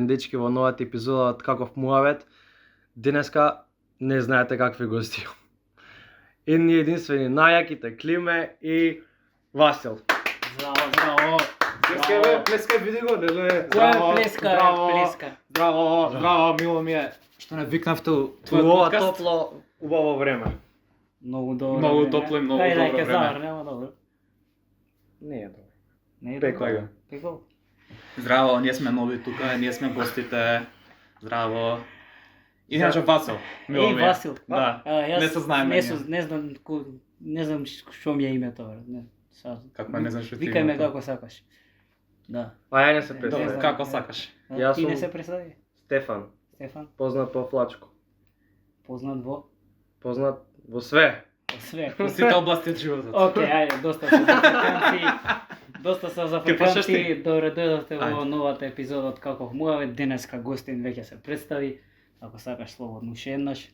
дечки, во новата епизода од Каков муавет. Денеска не знаете какви гости. Едни единствени најаките Климе и Васил. Здраво. Плескај, види го, деле. Кој плеска? Здраво, мило ми е. Што не викнавте твојот Ова подкаст? топло, убаво време. Многу добро. Многу топло и многу добро Ке време. заврнемо добро. Не е добро. Не е Пекла добро. го. Пекол. Здраво, ние сме нови тука, ние сме гостите. Здраво. Иначе Васил, мило ми е. Васил. Да, не се знаеме ние. Не знам што ми е името, бре. Не. Како не знаеш што ти Викај ме името? како сакаш. Да. А ја не се Не представи. знам. Како сакаш. Јас Ти сум- не се представи? Стефан, Стефан, познат по Флачко. познат во Познат во све. све. Во сите области од животот. Океј, ајде, доста се зафрканци. Доста се Ке почнеш зафрканци. ти? Добре дојдовте во Ајде. новата епизода од Каков муавет. Денеска гостин веќе се представи. Ако сакаш слободно уште еднаш.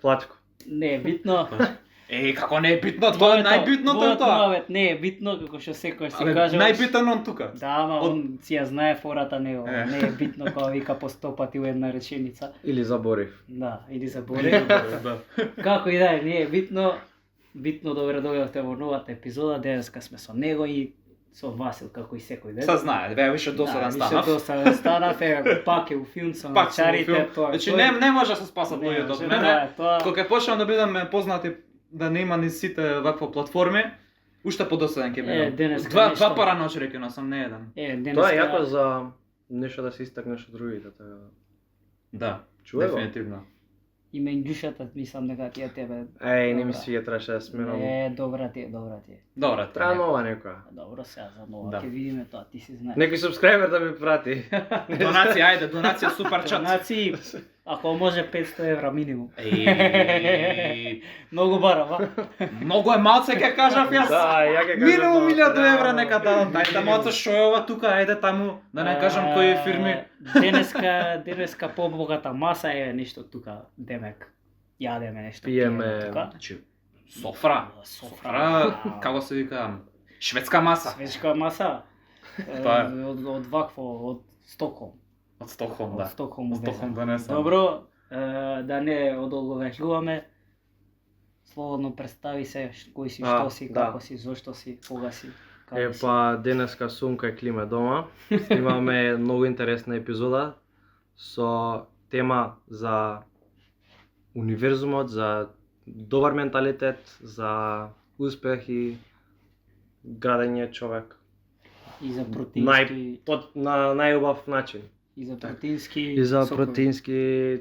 Флачко. Не е битно. Како не е битно, тоа е најбитното е Твојот тоа. муавет не е битно, како што секој си Абе, кажа. најбитен он тука. Да, ама он си ја знае фората него. Е. Не е битно кога вика по 100 пати во една реченица. Или заборив. Да, или забори. Да. Како и да е, не е битно. Битно добре дојдовте во новата епизода. Денеска сме со него и со Васил, како и секој ден. Се знае, бе више досаден станав. Више досаден станав, пак е у филм со Пак сум во начарите, филм. тоа. Значи тој- не може да се спасат Не луѓето од може, мене. да, тоа- Кога ќе почнам да бидеме познати да не има ни сите вакво платформи, уште подосаден ќе бидам. денеска Два нешто- пара ночи ќе сум не еден. Тоа е јако за нешто да се истакнеш од другите, така. Да, Чуе го? дефинитивно. И мен душата мислам дека ти е тебе. Еј, не ми Добра. свиѓа, требаше да сменам. Не, добра ти е. Добра, Треба нова некоја. Добро сега за нова, Да. ќе видиме тоа, ти си знаеш. Некој субскрайбер да ми прати. Донација, ајде, донација супер чат. Донации, ако може 500 евра минимум. Еј, Многу барам, а? многу е малце ќе кажав јас. Да, ја ќе кажам. Минимум да, 1000 да, евра нека дадам. Дајте малце шо е ова тука, ајде таму, да не кажам кои фирми. Денеска побогата маса е нешто тука, демек. Јадеме нешто. Пиеме. тука. Значи, софра. Софра, како се вика? Шведска маса. Свечка маса. Тоа е. Од вакво, од Стокхолм. Од Стокхолм, Од да. Стокхолм Од Стокхолм увезен. донесам. Добро, да не одолговечуваме. Слободно представи се кој си, што си, да. како си, зошто си, кога си. Е, каде си. па денеска сум кај Климе дома. Имаме многу интересна епизода со тема за универзумот, за добар менталитет, за успех и градење човек. И за протеински, На најубав начин. и за протеински И за сокови. протеински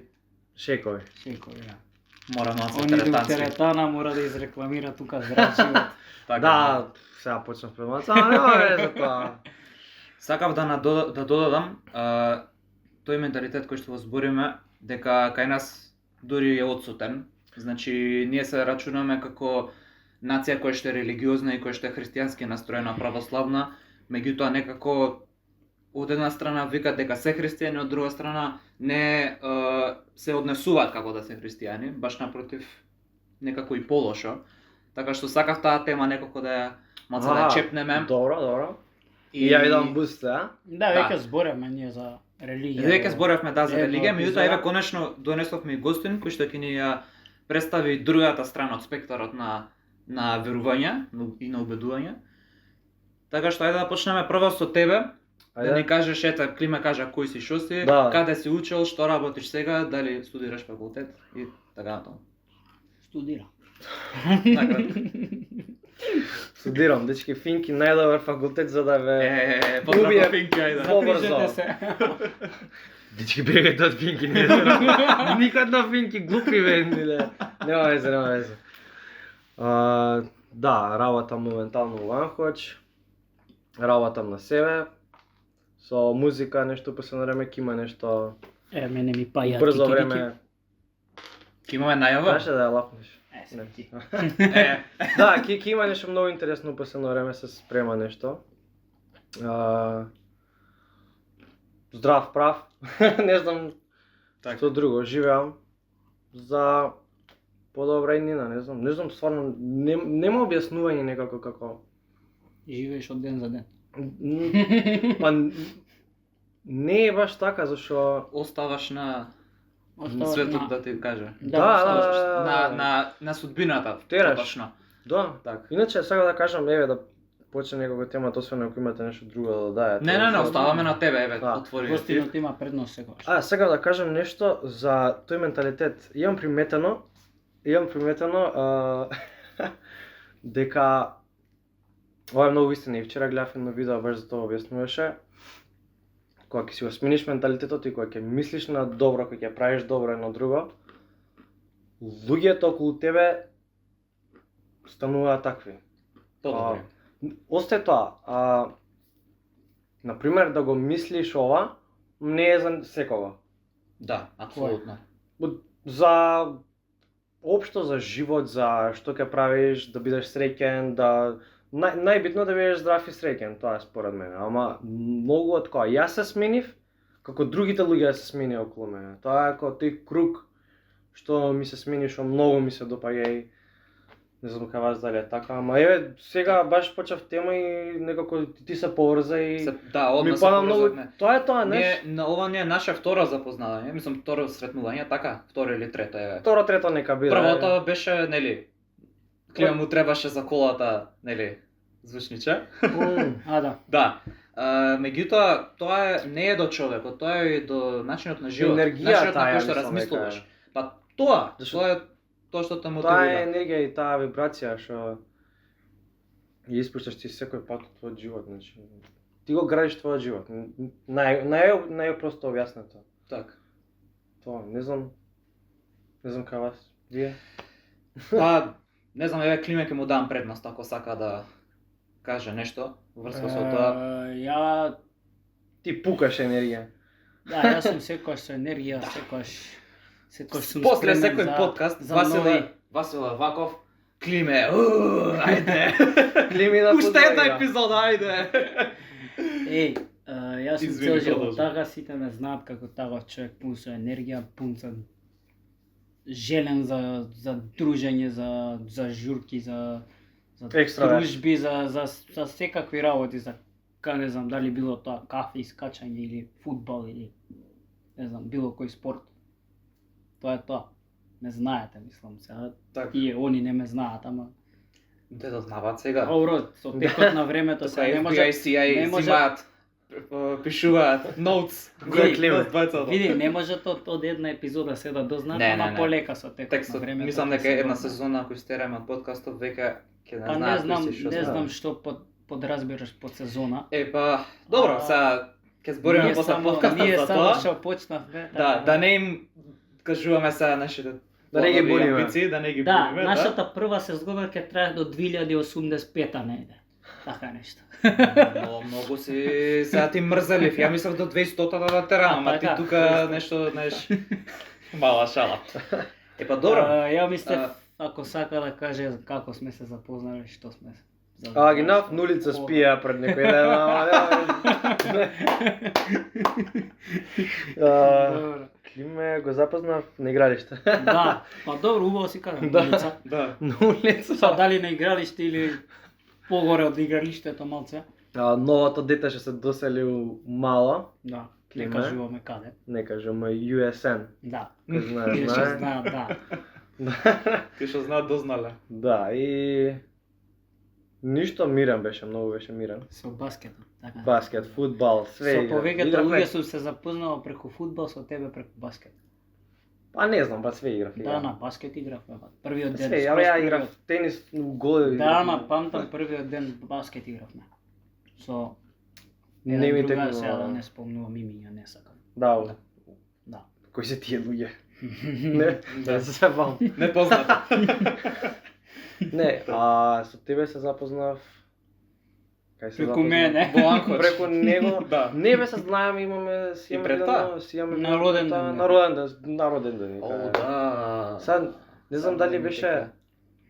шекови. Секој, да. Мора малце Они до теретански. теретана мора да изрекламира тука здрав живот. Така. Да, сега почнав премалца, ама нема вeze тоа. Сакав да додадам тој менталитет кој што го збориме, дека кај нас дури е одсутен. Значи, ние се рачунаме како нација која што е религиозна и која што е христијански настроена, православна, меѓутоа некако од една страна викат дека се христијани, од друга страна не се однесуваат како да се христијани, баш напротив, некако и полошо. Така што сакав таа тема некако да ја малце да ја чепнеме. Добро, добро. И ја ви дам буст, а? Да, Да. веќе збореме ние за религија. Веќе зборевме да за Една религија, меѓутоа епизода. еве конечно донесовме и гостин кој што ќе ни ја представи другата страна од спектарот на верување и на убедување. Така што ајде да почнеме прво со тебе. Да ни кажеш, ета, Климе кажа кој си, што си, Да. каде си учел, што работиш сега, дали студираш факултет и така натаму. Студира. Накратко. Студирам, дечки, Финки, најдобар факултет за да ве... Поздраво Убија. Финки, ајде. Побрзо. Запишете се. Дечки, бегајте од Финки, не е никад на Финки, глупи ве, нема везе, нема везе. Да, работам моментално во Анхоч, работам на себе, со музика, нешто последно време, ќе има нешто Мене ми паја. брзо време. Ќе имаме најава? Знаеш да ја лапнеш? Се ти. Е, Да, ќе има нешто многу интересно последно време, се спрема нешто. Здрав прав, не знам така. што друго, живеам за подобра иднина, не знам, стварно, нема објаснување некако како... Живееш од ден за ден. Па, Не е баш така, зашо Оставаш на Оставаш светот на- да ти каже. Да, оставаш- На судбината, Тераш. точно. да. Така. Иначе сега да кажам, еве да почне некога темата, освен ако имате нешто друго да додаете. Не, оставаме на тебе, еве, Да. отвори. Гостината има предност секогаш. Сега да кажам нешто за тој менталитет. Имам приметено дека ова е многу истина и вчера гледав едно видео баш за тоа објаснуваше. Кога ќе си го смениш менталитетот и кога ќе мислиш на добро, кога ќе правиш добро едно друго, луѓето околу тебе стануваат такви. Подобри. Остаje тоа. Например, да го мислиш ова, не е за секого. Да, апсолутно. За општо за живот, за што ќе правиш, да бидеш среќен, да најбитно да бидеш здрав и среќен, тоа е според мене. Ама многу од која јас се сменив, како другите луѓе се смени околу мене. Тоа е како тој круг што ми се смени, што многу ми се допаѓа и не знам кај вас дали е така, ама еве сега баш почнав тема и некако ти се поврза и Да, ми одма се пада многу. поврзавме. Тоа е тоа, неш. Ова не е наша втора запознавање, мислам второ сретнување, така? Второ или трето, еве. Второ, трето нека биде. Првото беше, нели, Клима му требаше за колата, нели, звучниче. Да. Да. Меѓутоа, тоа не е до човекот, тоа е и до начинот на живот. Енергијата, начинот на ја кој што мислам размислуваш. дека Па тоа, Зашто- тоа е тоа што те Таа е мотивира. енергија и таа вибрација што ја испушташ ти секој пат од твојот живот, значи. Ти го градиш твојот живот. Најпросто објаснето. Така. Тоа, не знам кај вас. Вие? Па, не знам, еве Климе ќе му дам предност ако сака да каже нешто врска со тоа. Ја Ти пукаш енергија. да, јас сум секогаш со енергија, секогаш сум После спремен секој за- подкаст за нови. Васила Ваков, Климе, ајде. Клими да Уште една поздрава. епизода, ајде. Еј, јас сум Извини, цел живот продолжи. така, сите ме знаат како таков човек пун со енергија, пун со желен за дружење, за журки, за Екстраверт. дружби, за секакви работи, за не знам дали било тоа кафе, искачање или фудбал или не знам, било кој спорт. Тоа е тоа. Не знаете, мислам сега. Така. Тие они не ме знаат, ама Те да знаваат сега. добро, со текот на времето сега Така не може FBI, CIA не може- зимаат, пишуваат notes. Кој е Климе? Види, не може од една епизода се да дознаат, Не, ама не. полека со текот на Текстот, времето. мислам ќе дека се една дознаат. сезона кој стераме од подкастот веќе ќе Па не не знаат знам, кои се што не знаат. знам што подразбираш под сезона. Па, добро, сега ќе збориме Ние после само- подкастот Ние за само тоа. што почнавме. Да, да не им кажуваме сега нашите Да не ги планови буниме. амбиции, да не ги Да, буниме, нашата прва сезона ќе трае до 2085-та негде. Така нешто. Но многу си сега ти мрзелив. Ја мислев до 200-та да терам, ама ти така. тука нешто, знаеш, мала шала. Па добро. Ја мислев, А- ако сака да каже како сме се запознали, што сме се Ги нав на улица спија пред некој ден, ама Добро. Климе го запознав на игралиште. Да, па добро, убаво си кажа. Да. улица. Да. На улица. Са дали на игралиште или погоре од игралиштето малце. Новото дете што се досели у мало, Да, не Климе. кажуваме каде. не кажеме USN. Да. Кој знае, Тие што знае. знаат, да. Ти што знаат дознале. Да, и ништо мирен беше, многу беше мирен. Со баскетот, така. Баскет, фудбал, све Со игра. повеќето Игравме- луѓе сум се запознал преку фудбал, со тебе преку баскет. Па не знам, па све играв. Да, на баскет игравме. Првиот ден. Све, скроз ја првиот. играв тенис, гол. Да, ма памтам првиот ден баскет игравме. Со Не еден ми другар, сега да текнува. не спомнувам имиња, не сакам. Да, Да. кои се тие луѓе? Не, Да. не се сепам. Непознато. Не, со тебе се запознав. Кај се Преку запознав? мене. Во Анкоч. Преку него. Да. Не бе се знаеме, имаме си И имаме пред тоа? си имаме На роден ден. на роден ден. О, кажа. да. Sad, не знам дали беше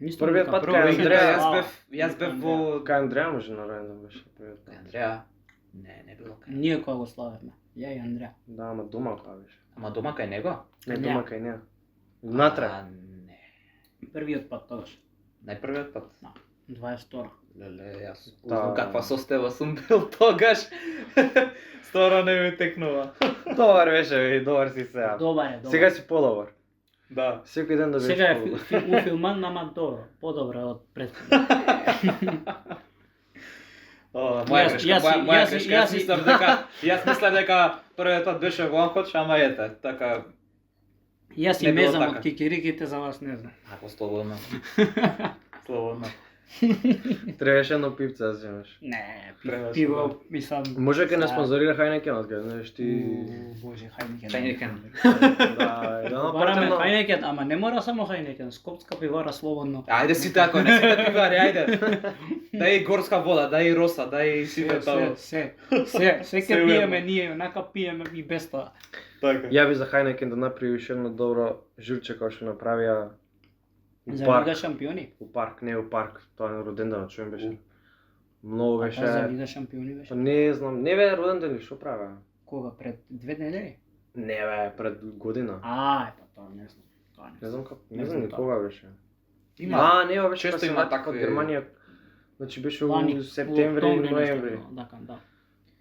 Мислам Првиот дека пат прво кај беше Андреа, тоа. Јас бев во кај Андреа, може на роден ден беше првиот пат. Андреа. Не било кај. Ние кога го славевме. Ја и Андреа. Да, ама дома кога беше. Ама дома кај него? Не, Кај дома неа. кај неа. Натре. Не. Првиот пат тогаш. Најпрвиот пат. 22. Леле, јас Да. узнам каква состојба сум бил тогаш. Стварно не ми текнува. Добар беше, бе, добар си сега. Добар е, добар. Сега си по-добар. Да. Секој ден да бидеш Сега е по-добар. у филман, ама добро, подобро од претходно. Моја Јас- грешка, јас- моја јас- грешка. јас- Јас мислам дека првиот пат беше one hot, ама ете, така, Јас и Не било мезам така. од кикириките, за вас не знам. ако слободно. Слободно. Требаше едно пипце да вземеш. Не, Требаше, пиво, мислам... Може ке не Да. спонзорира Хайнекенот, кај знаеш ти. Боже, Хайнекен. Хайнекен. Да, да Бараме направиме. Хайнекен, ама не мора само Хайнекен, скопска пивара слободно. Ајде си тако, не сите пивари, ајде. Дај горска вода, дај роса, дај сите тамо. Се Се ке уедно. пиеме ние, онака пиеме и без тоа. Така. Ја би за Хайнекен да направи уште едно добро журче кој што направија у За парк. Лига шампиони. У парк, не у парк. Тоа е роденден чуем беше. Многу А таа за беше. Лига шампиони беше. Па не знам, не бе роденден ли, што правеа? Кога пред 2 недели? Не бе, пред година. Па тоа не знам. Тоа Не знам како, Не не знам знам ни тоа. кога беше. Има. Не, беше Често кога се има вратив од такви- Германија. Значи беше Лани, у септември, октомври нешто ноември. такво, Така, да.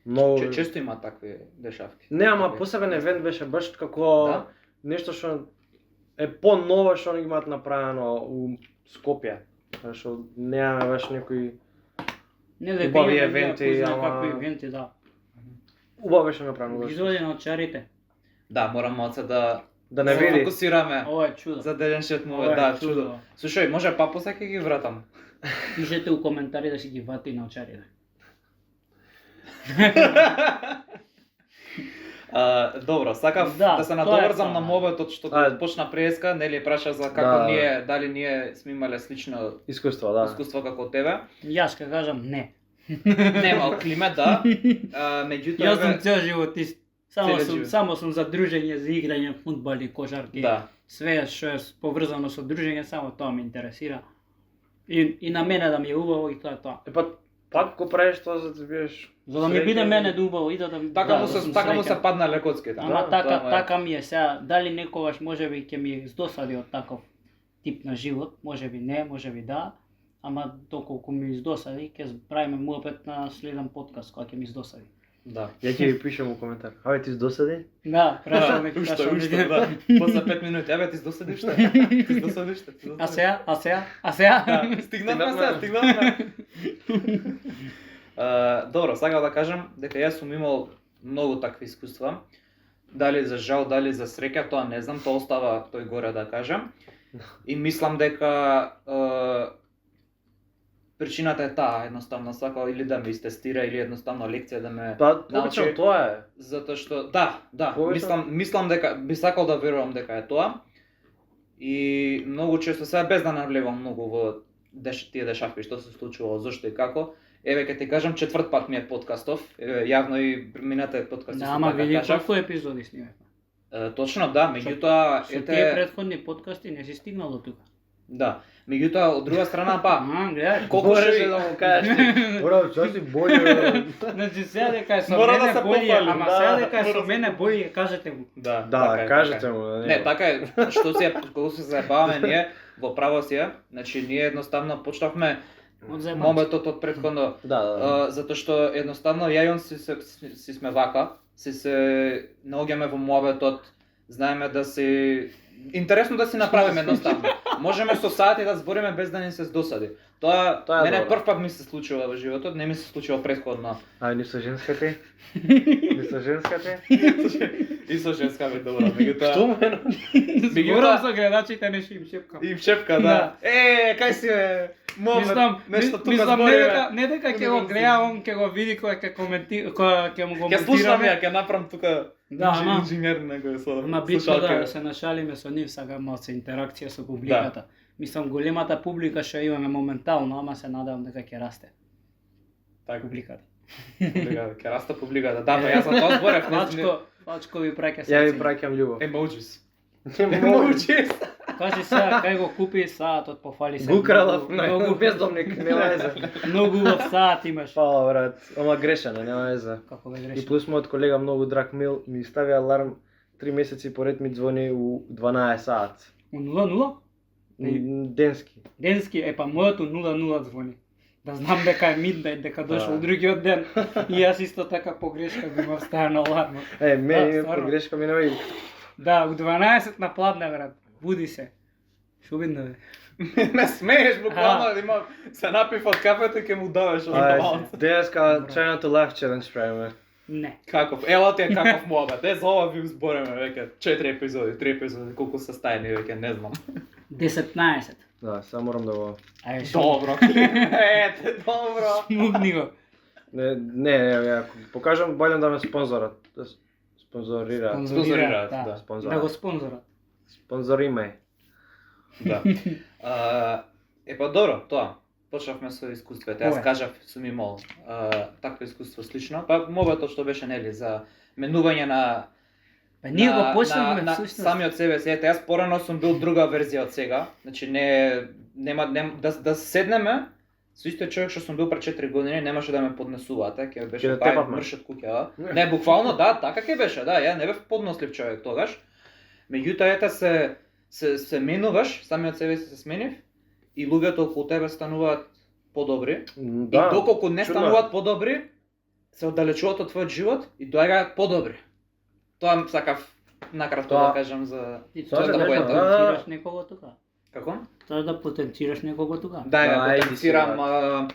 Многу. Често има такви дешавки. Не, ама посебен евент беше баш како Да? нешто што е по-ново што они ги имаат направено у Скопје. Што немаме баш некои Не дека Убави имаме евенти, кој знае ама- какви евенти, да. убаво беше направено. Изводи на овчарите. Да, морам малце да Да не се види. фокусираме Ова е чудо. за денешниот му, Ова е да, чудо. Слушај, може па после ќе ги вратам. Пишете у коментари да си ги вати на овчарите. Добро, сакав Да, да се тоа е надоврзам тоа. на мобетот што А, почна преска, нели праша за како Да. ние, дали ние сме имале слично Искуство, да. искуство како тебе. Јас ке кажам не. Нема климе, да. Меѓутоа Јас сум еве- цел живот ист. Целиот живот. Само сум за дружење, за играње фудбал и кошарки. Да. Све што е поврзано со дружење, само тоа ме интересира. И на мене да ми е убаво и тоа е тоа. Па пак го правиш тоа за да бидеш. За да ми среќен. биде мене убаво и да Така да, му да сум се така му среќен. се паднале коцките. Ама Да, така, тоа е. така ми е сега, дали некогаш можеби ќе ми издосади од таков тип на живот, можеби не, можеби да, ама доколку ми издосади, ќе правиме муапет на следен подкаст кога ќе ми издосади. Да. Ја ќе ви пишем у коментар. Абе ти досади? Да, прашаме, Уште, прашаме. да. После 5 минути, еве ти досадиш што? Ти досадиш што? А сега? Да, стигнавме се, стигнавме. Добро, сакам да кажам дека јас сум имал многу такви искуства. Дали за жал, дали за среќа, тоа не знам, тоа остава тој горе да кажам. И мислам дека причината е таа, едноставно сакал или да ме истестира или едноставно лекција да ме Па, повеќе Научи- тоа е. затоа што да, Повеќе- мислам дека би сакал да верувам дека е тоа. И многу често сега без да навлегувам многу во тие дешавки што се случувало, зошто и како. Еве ќе ти кажам, четврт пат ми е подкастов. Еве јавно и минатиот подкаст Да, исто ама така види кажав. колку епизоди снимавме. Точно да, меѓутоа Со тие предходни подкасти не си стигнал до тука. да, меѓутоа од друга страна па Гледај. колку Можеше ще да му кажеш ти. Бро, што си боље. Значи сега дека е со Мора да мене се боли, пофали, ама да. сега дека е Мора со да се мене боли, кажете му. Да, Да, кажете му. Не, така е, што се колку се заебаваме ние во право си е, значи ние едноставно почнавме Од заебанци. моментот од претходно Да. затоа што едноставно ја и он си сме вака, се наоѓаме во муабетот, знаеме да си интересно да си направиме едноставно. Можеме со сати да збориме без да ни се досади. Тоа Тоа е мене добро. прв пат ми се случува во животот, не ми се случува претходно. А не со женската? Не со женската? И со женска ми добро, меѓутоа Што мене? Зборам со гледачите, не шим шепкам. и шепка, да. Кај си бе? Мислам, нешто тука мислам збориме. не дека ќе го гледа, он ќе го види кога ќе коментира, кога ќе му го Ќе слушам монтираме. ја, ќе направам тука Да, ама инженер него со ама битно слушалка. да се нашалиме со нив, сака малце интеракција со публиката. Мислам големата публика што ја имаме моментално, ама се надевам дека ќе расте Така, публиката. публиката, ќе раста публиката. Да, па јас за тоа зборев, Фачко ви праќа Ја ви срце. праќам љубов. Emojis. Емојчи. Кажи сега, кај го купи саатот, пофали се. Го укралав многу, на бездомник, нема везе. многу убав саат имаш. Фала брат, ама грешен е, нема везе. Како бе И грешно. плюс мојот колега многу драг Мил ми стави аларм 3 месеци поред ми ѕвони у 12 саат. У 0-0? Денски. Денски, па моето 00 звони. Да знам дека е midnight, дека дошол другиот ден. И јас исто така погрешка би ме встава на аларма. Мене стварно. погрешка ми не Да, у 12 на пладне, брат. Буди се. Шо видно бе? Ме смееш буквално, има се напив од кафето и ќе му даваш од малце. Денеска try not to laugh challenge правиме. Не. Каков? Ела ти е каков мобет. За ова ви збориме веќе 4 епизоди, 3 епизоди, колку се стајни веќе, не знам. 19. Да, сега морам да го... Ајде, шо? Добро. Ете, добро. Смугни го. Не, покажам бајлем да ме спонзорат. Да спонзорираат. Спонзорираат, да. Да Спонзорат. го спонзорат. Спонзориме. Да. Епа добро, тоа. Почнавме со искуството. Јас Кое? кажав, сум имал такво искуство слично. Па мобето што беше нели за менување на Па ние го почнавме на всушност. самиот себе си. Ете, јас порано сум бил друга верзија од сега. Значи нема да седнеме со истиот човек што сум бил пред 4 години, немаше да ме поднесуваат, ќе беше Ќе пај тепавме. мршат куќа. Не, буквално да, така ќе беше, да, ја не бев поднослив човек тогаш. Меѓутоа ете се менуваш, самиот себе си се сменив и луѓето околу тебе стануваат подобри. Да. И доколку не чудно е. стануваат подобри, се оддалечуваат од твојот живот и доаѓаат подобри. Тоа сакав накратко Тоа- да кажам за И Тоа тоа се да нешто, потенцираш некого тука. како? Тоа да потенцираш некого тука. Да, ја Ајде потенцирам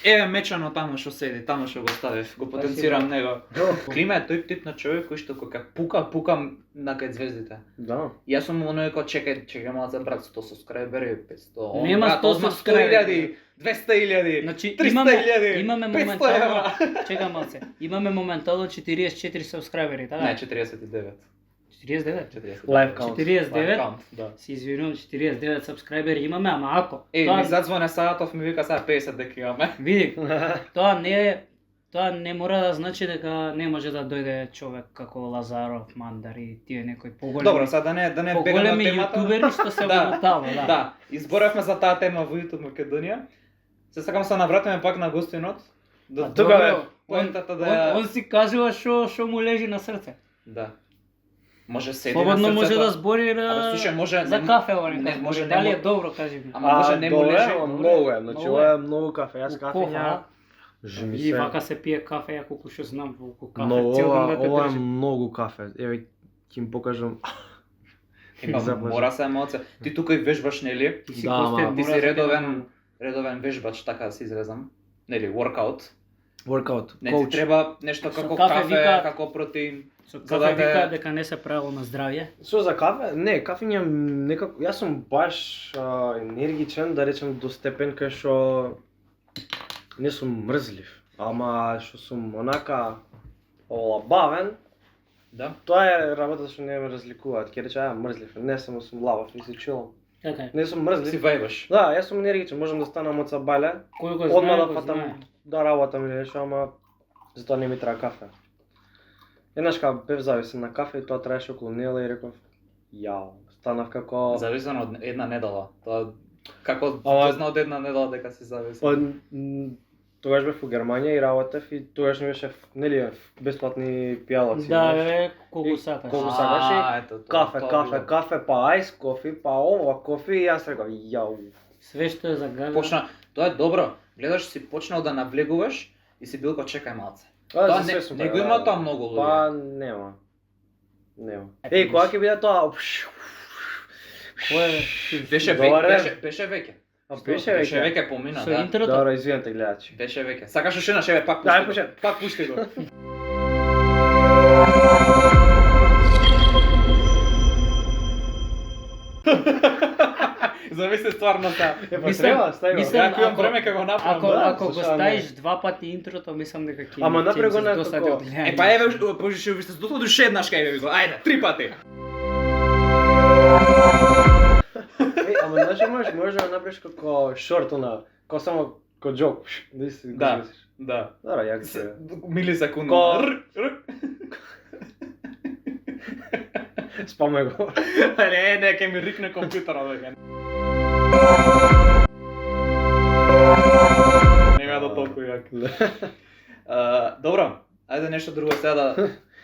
еве мечано таму што седи, таму што го ставив, го потенцирам него. Клима е тој тип на човек кој што кога пука на кај звездите. Да. Јас сум оној кој чекај малце брат 100 субскрайбери, 500. он, Нема брат, 100 одма субскрайбери. 100.000, 200.000, Значи 300.000, имаме 500 моментално, евра. чека малце. Имаме моментално 44 сабскрайбери, така? Не, 49. 49. 49. Live count. 49. Live count, да. Се извинувам, 49 сабскрайбери имаме, ама ако Ми задзвоне Саатов ми вика сега 50 дека имаме. види, тоа не мора да значи дека не може да дојде човек како Лазаров, Мандар и тие некои поголеми. Добро, сега да не бегаме од поголеми темата. јутубери што се Да, во таму, да. Да, изборевме за таа тема во YouTube Македонија. Се сакам се навратиме пак на гостинот. А, Тука добро, бе, он- поентата да ја... Он си кажува што му лежи на срце. Да. Може седи Слободно на може срцето. да збори Абе, слушај, може за не- кафе, ова не, нека. може не Дали е мо- добро, кажи ми. Ама може не му добре, лежи. ама добре. Многу е, значи Многу ова е. е многу кафе. Јас У кафе кофа, ја жми И се. вака се пие кафе, ја колку што знам колку кафе. Но цел ден ова да те ова е држи. многу кафе. Еве ќе им покажам. Епа, Заплаши. мора се емоција. Ти тука и вежбаш, нели? Ти си Да, гостен, ама Ти мора си да те редовен вежбач, така да се изрезам. Нели, workout. Workout. Не ти Coach. треба нешто Со како кафе кафе, викаат- како протеин. Со За кафе да те- вика дека не се правило на здравје. Со за кафе? Не, кафе нямам некако... Јас сум баш енергичен, да речем до степен кај што не сум мрзлив. Ама што сум онака олабавен, Да. тоа е работа што не ме разликуваат. Ќе рече, мрзлив, не сум лабав, не си чилам. Така е. Не сум Си мрзлив. вајбаш. Да, јас сум енергичен, можам да станам од сабале, Кој го одма знае, да го фатам, знае. да работам или нешто, ама затоа не ми треба кафе. Еднаш кога бев зависен на кафе и тоа траеше околу недела и реков, јао, станав како... Зависено од една недела. Тоа како Ама- дозна од една недела дека си зависен. Тогаш бев у Германија и работев и тогаш не беше, нели, бесплатни пијалаци. Да, знаеш. е, колку И сакаш. колку сакаш и ето тоа. Кафе, тоа кафе, било. кафе, па ајс кофи, па ова кофи и јас реков, јау. Све што е загажено. Почна, тоа е добро. Гледаш си почнал да навлегуваш и си бил ко чекај малце. Тоа Тоа за не, све сум не така, го да, има да. тоа многу луѓе. Па нема. Нема. Ето, Еј, кога ќе биде тоа? Кој е? Беше Добар веќе, е. беше веќе. А беше Беше веќе. веќе помина, Со да. интрото? Добро, извинете гледачи. Беше веќе. Сакаш уште еднаш, еве пак Дај, пушти. пушти. Го. Пак пушти го. Зависи стварно таа. Е, па Мислам- треба, стави го. мислам- Ја имам ако- време како направам. Ако да, ако го зашто не? ставиш два пати интрото, мислам дека ќе Ама ќе направи им се го некако- досади од гледање. Е па еве пожеше ви сте досад уште еднаш кај ви го. Ајде, 3 пати. Е, ама знаеш, можеш да го направиш како шорт, она, како само ко джок. Да си го Да. измислиш. Да. Добро, ја ќе. Милисекунда. Ко- Р, р. Спаме го. Не, ќе ми рикне компјутерот веќе. Нема да толку јак. Добро, ајде нешто друго сега да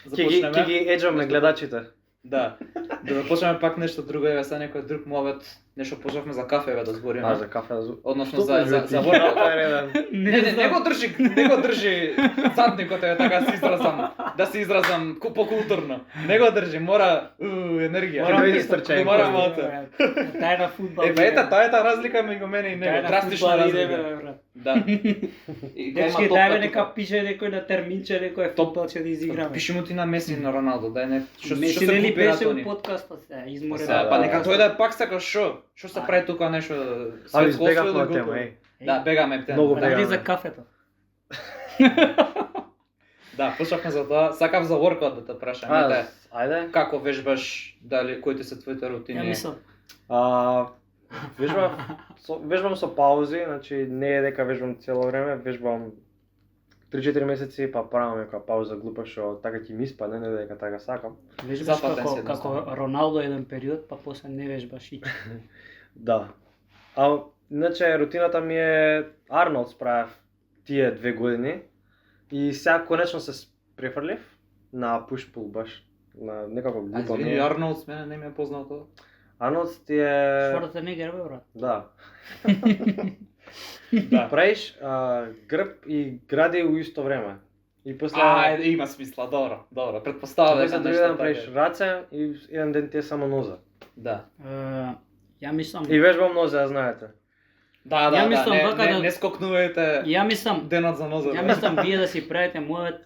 Ќе ги започнеме. еджаме гледачите. Да. Да почнеме пак нешто друго, еве са некој друг мовет, нешто почнавме за кафе еве да збориме. А, за кафе. Односно Што за воркот. Не го држи задникот еве така да се изразам покултурно. Не го држи, мора енергија. Мора да истрчај. Мора малку. Тај на фудбал. Ета, тоа е таа разлика меѓу мене и него, драстична разлика. Да. И Дечки, дај нека пише некој на терминче, некој фудбал ќе да изиграме. Пиши му ти на Меси на Роналдо, дај не што Меси се нели купира беше тони. у подкаста се, изморен. Сега, па нека дојде пак сака што се прави тука нешто Али светско избегавме освоило од тема, еј. Да, бегаме тема. Многу Дали бегаме. за кафето. Да, почнавме за тоа. Сакав за воркот да те прашам, ете, Ајде. како вежбаш, дали кои ти се твоите рутини? Ја мислам, Вежбам со паузи, значи не е дека вежбам цело време, вежбам 3-4 месеци, па правам нека пауза глупа што така ќе ми испадне, не дека така сакам. вежбаш Запатен си како едноставно. Роналдо еден период, па после не вежбаш и. Да. Иначе рутината ми е Арнолд правев тие 2 години и сега конечно се префрлив на push-pull баш. На некако А глупо. извини, но- Арнолд мене не ми е познато. Арнолд ти е... Шварценегер бе брат. Да. Да. Правиш грб и гради у исто време. И после... Има смисла, добро, добро. Претпоставам После дека други нешто ден правиш така. раце и еден ден ти е само ноза. Да. Ја мислам, И вежбам ноза, ја знаете. Да, Ја да, мислам да, вака да- не скокнувајте ја мислам, денот за ноза. ја мислам вие да си правите мојот,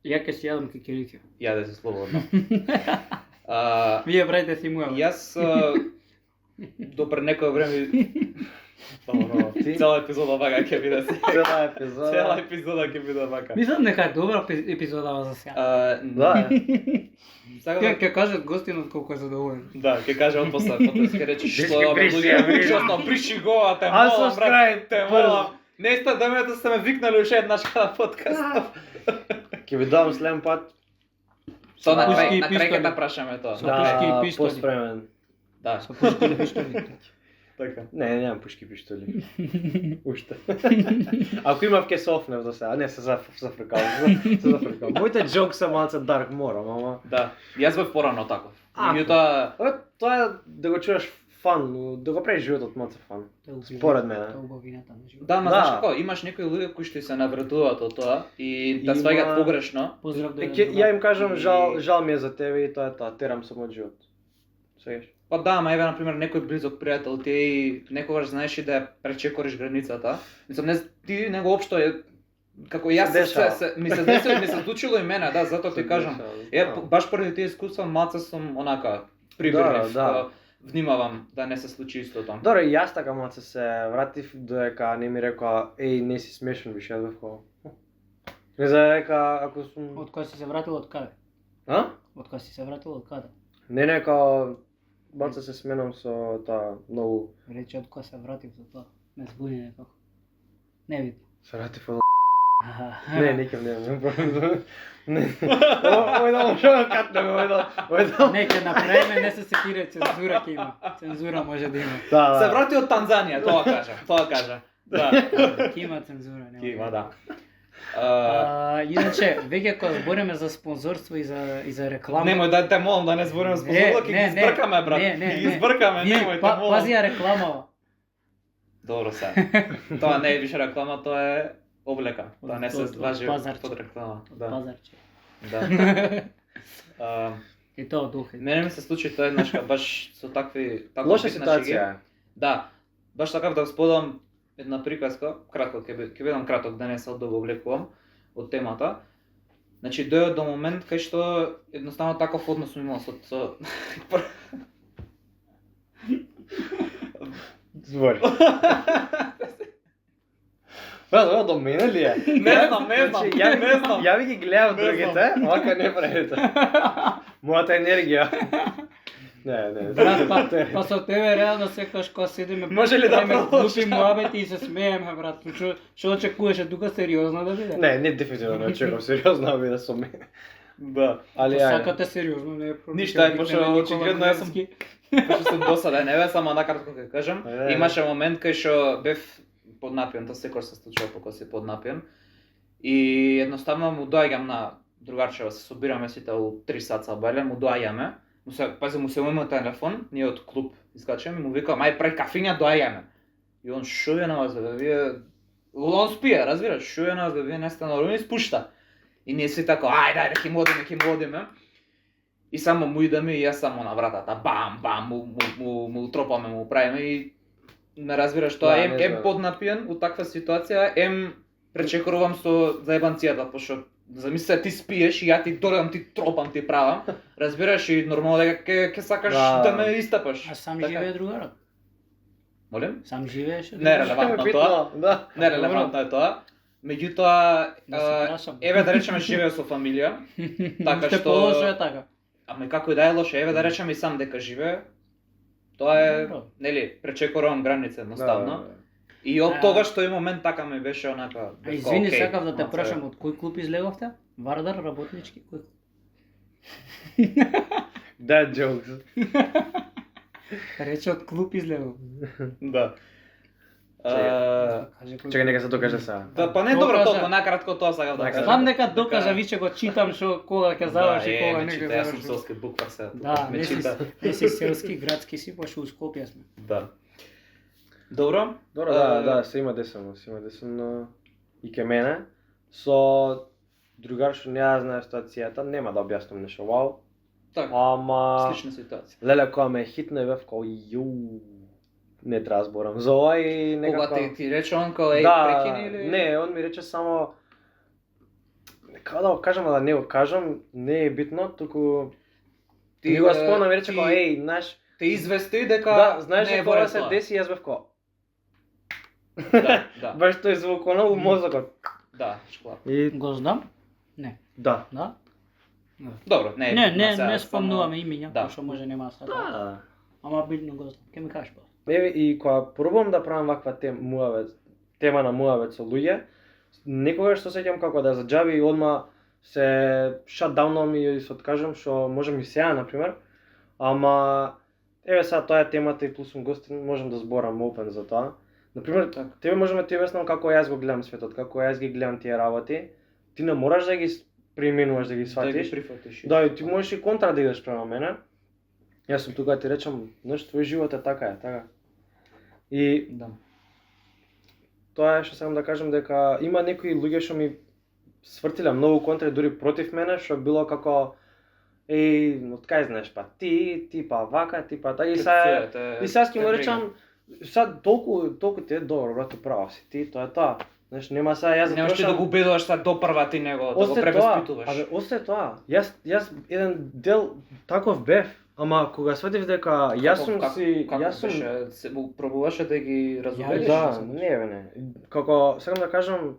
ја ќе си јадам кикирики. Јаде се слободно. Вие правите си мојот. Јас до пред некое време Добро, ти цела епизода вака ќе биде се. цела епизода. Цела епизода ќе биде вака. Мислам дека е добра епизода за сега. Да, Сакам Ќе кажат гостинот колку е задоволен. Да, ќе каже од после, потоа ќе рече Дечки, што бриши луѓе, ја, бриши. што бриши го, а те Аз молам, сум брат, скрај, те молам. Не сте да ме сте ме викнали уште еднаш кај подкаст. ќе ви дам следен пат. Тоа на пушки крај, и на крај ќе пистоли. да прашаме тоа. Со пушки и Да, пистоли. поспремен. Да, Со пушки и пиштоли. така. Не, немам пушки пиштоли. Уште. Ако имав ке софнев за сега, не се зафркал. Се зафркал. Моите джок се малце дарк морам, ама. Да, јас бев порано таков. Ако. Меѓутоа, Абе, тоа е да го чуеш фан, но да го правиш животот малце фан. Според мене. Тоа е убавината на животот. да, ма Да. знаеш како, имаш некои луѓе кои што се навредуваат од тоа и да Има- сваѓаат погрешно. Поздрав до Ја им кажам И- жал ми е за тебе и тоа е тоа, терам со мојот живот. Сегаш. Па да, ама еве на пример некој близок пријател ти и некогаш знаеш и да ја пречекориш границата. Мислам не ти него општо е како јас Се дешава. ми се десило, ми се случило и мене, да, затоа ти кажам. Баш поради тие искуства малце сум онака прибрнив, Да. внимавам да не се случи истото. Добро, и јас така малце се вратив додека не ми рекоа, еј, не си смешен више, јас бев како. Не знае дека ако сум... Од кога си се вратил од каде? А? Од кога си се вратил од каде? Не, нека малце се сменам со тоа многу... Рече од кога се вратив за тоа. Не збуни некако. Не види. Се вратив од... Не, никам немам проблем. Не. Ој да може да катнеме, ој да... Не, ќе направиме, не се секире, цензура ќе има. Цензура може да има. Да, Се врати од Танзанија, тоа кажа. Да. Ќе има цензура, нема. Има, да. Иначе, веќе кога збориме за спонзорство и за реклама. Немој да те молам да не збориме со спонзорот, ќе ги збркаме, брат. Ги збркаме, немој те молам. Пази ја рекламава. Добро се. Тоа не е више реклама, тоа е облека. Тоа не се Од важи пазарче. под реклама. Од Да. пазарче. Да. И тоа дух. Мене ми се случи тоа еднашка баш со такви Лоша вид на ситуација шеге. е. Да. Баш сакав да споделам една приказка, кратко ќе бидам краток, да не се одолго влекувам од темата. Значи дојде до момент кај што едноставно таков однос сум имал со Збори. Брат, до мене ли е? Не знам, Значи, ја ви ги гледам Не другите, вака не правите. Мојата енергија. Не. Брат, па со тебе реално секогаш кога седиме, Може ли да правиме продолжиш? глупи муабети и се смееме, брат. Што очекуваше тука сериозно да биде? Не, дефинитивно не очекувам сериозно да биде со мене. Да. Али Ако ајде. сакате сериозно, не е проблем. Ништа, Ќе пошто викнеме Никола очигледно јас сум- Груевски. Пошто сум досаден, еве само накратко ќе кажам. Ајде. Имаше момент кај што бев поднапиен, тоа секој се случува кога си поднапиен. И едноставно му доаѓам на другарчева, се собираме сите у 3 саца беле, му доаѓаме, му пази, му се има телефон, ние од клуб искачаме, му вика, мај пред кафења доаѓаме. И он шо е на вас, бе, вие... Он спие, разбираш, шо е на вас, бе, вие не сте нормални, спушта. И ние си тако, ајде, ќе одиме. И само му идеме и јас само на вратата, бам, му утропаме, му правиме и не разбираш тоа, Да, ем не знам. поднапиен од таква ситуација, ем пречекорувам со заебанцијата, пошто замисли ти спиеш и ја ти дорам, ти тропам, ти правам, разбираш и нормално дека ќе сакаш Да. да ме истапаш. А сам Така. живее другарот? Молим? Сам живееше? Нерелевантно тоа. Да. Нерелевантно е тоа. Меѓутоа, Да се прашам. еве да речеме живее со фамилија, така Те што- полошо е така. ама и како и да е лошо, еве да речеме и сам дека живее, тоа е, Добро. нели, пречекорувам граница едноставно. Да. И од А- тогаш тој момент така ми беше онака. А дека, извини, окей, сакав да те ама прашам, тоа е. од кој клуб излеговте? Вардар, работнички, кој? Dad jokes. Рече од клуб излегов. Да. Кажи кој Чекај, клуб. нека се докаже сега. Да, па не Докажа. добро толку, накратко тоа сакав да Така, кажам. Знам дека докажа, виче го читам што кога ќе заврши, кога ме не чита, ќе јас сум заврши. селски буквар се. Да, ме не си, чита. не си селски, градски си, пошто у Скопје сме. Да. Добро. Добро, да, се има десено, и ке мене. Со другар што не ја знае ситуацијата, нема да објаснам нешто вау. Така, Ама слична ситуација. леле кога ме хитна и бев као не треба зборам за ова и некако. Кога ти рече он као еј Да, прекини или не, он ми рече само како да го кажам, а да не го кажам, не е битно, туку Ти, ми го спомна, ми рече ти- као еј, знаеш, те извести дека да, знаеш не е кога во се тоа. деси, јас бев као. Да, да, Баш тој звук оно у мозокот. да, шклап. И Го знам? Не. да. Да? Добро, не е Не, битно сега, не само- спомнуваме имиња, Да. пошто може нема сега. Да. Ама бидно го знам. Ке ми кажеш па. Еве и кога пробувам да правам ваква тема на муавет со луѓе, некогаш се сеќам како да заџаби и одма се шатдаунам и се откажам што можам и сега на пример. Ама еве сега тоа е темата и плюс сум гостин, можам да зборам open за тоа. На пример, Така. тебе можам да ти објаснам како јас го гледам светот, како јас ги гледам тие работи. Ти не мораш да ги применуваш, да ги Да ги сватиш. прифатиш. Да, и ти можеш и контра да идеш према мене. Јас сум тука да ти речам, знаеш, твој живот е така, И Да. тоа е што сакам да кажам дека има некои луѓе што ми свртиле многу контри дури против мене, што било како од кај знаеш па ти па вака, ти па така и сега ќе му речам сад толку ти е добро, брате, право си ти, тоа е тоа. Знаеш, нема сега јас Немаш ти да го убедуваш сега допрва ти него, да го Осте тоа, превоспитуваш. абе, осте тоа. Јас еден дел таков бев, ама кога сватив дека јас сум си, јас сум беше, се му пробуваше да ги разубедиш? да, не бе не. Како сакам да кажам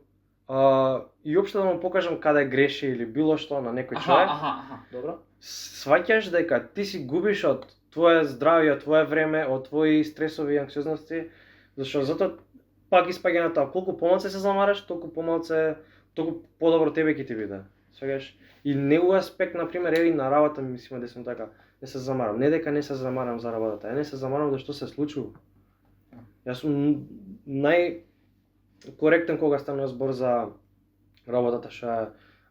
и општо да му покажам каде греши или било што на некој човек. Аха, добро. Сваќаш дека ти си губиш од твое здравје, од твое време, од твои стресови и анксиозности, зашто затоа пак испаѓа на тоа, колку помалку се замараш, толку подобро тебе ќе ти биде. Сваќаш? И негов аспект, на пример, еви на работа ми мислиме да сум така, не се замарам. Не дека не се замарам за работата, не се замарам за што се случува. Јас сум најкоректен кога станува збор за работата, што е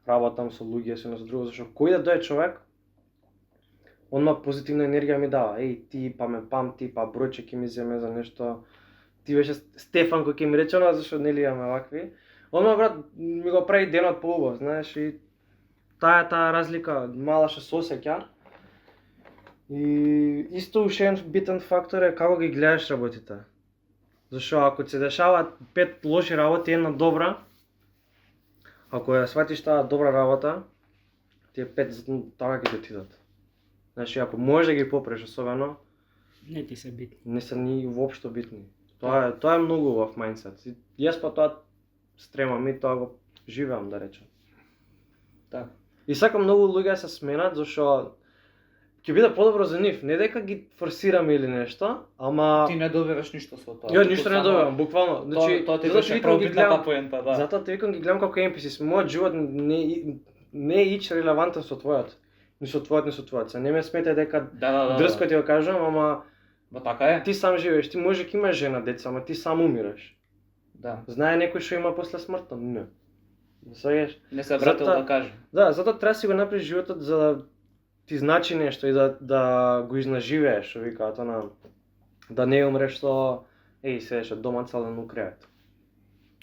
работам со луѓе, со нас друго, зашто кој да дое човек, онма позитивна енергија ми дава. Еј, ти па ме памти, па бројче ќе ми земе за нешто. Ти беше Стефан кој ќе ми рече она, зашто нели имаме вакви. Онма брат ми го прави денот поубав, знаеш, и таа разлика мала што се осеќа. И исто уште еден битен фактор е како ги гледаш работите. Зашто ако се дешаваат 5 лоши работи, една добра, ако ја сватиш таа добра работа, тие 5 така ќе ти отидат. Значи, ако можеш да ги попреш особено, Не ти се битни. не се ни воопшто битни. Тоа е многу убав мајндсет. И јас па тоа стремам и тоа го живеам, да речем. Така. И сакам многу луѓе се сменат, зашто ќе биде подобро за нив. Не дека ги форсираме или нешто, ама Ти не добиваш ништо со тоа. Ја ништо не добивам, буквално. Значи, тоа ти затоа беше викам ги пробитната гледам. поента, да. Затоа те викам ги гледам како NPCs. Мојот живот не е ич релевантен со твојот. Ни со твојот. Се не ме смете дека Да. дрско ти го кажам, ама Ба така е. ти сам живееш, ти може ќе имаш жена, деца, ама ти сам умираш. Да. Знае некој што има после смртта? Не. Сваѓаш? Не се вратил Затоа- да каже. Да, затоа треба да си го направиш животот за да ти значи нешто и да го изнаживееш, што викаат она, да не умреш со седеш дома целен у кревет.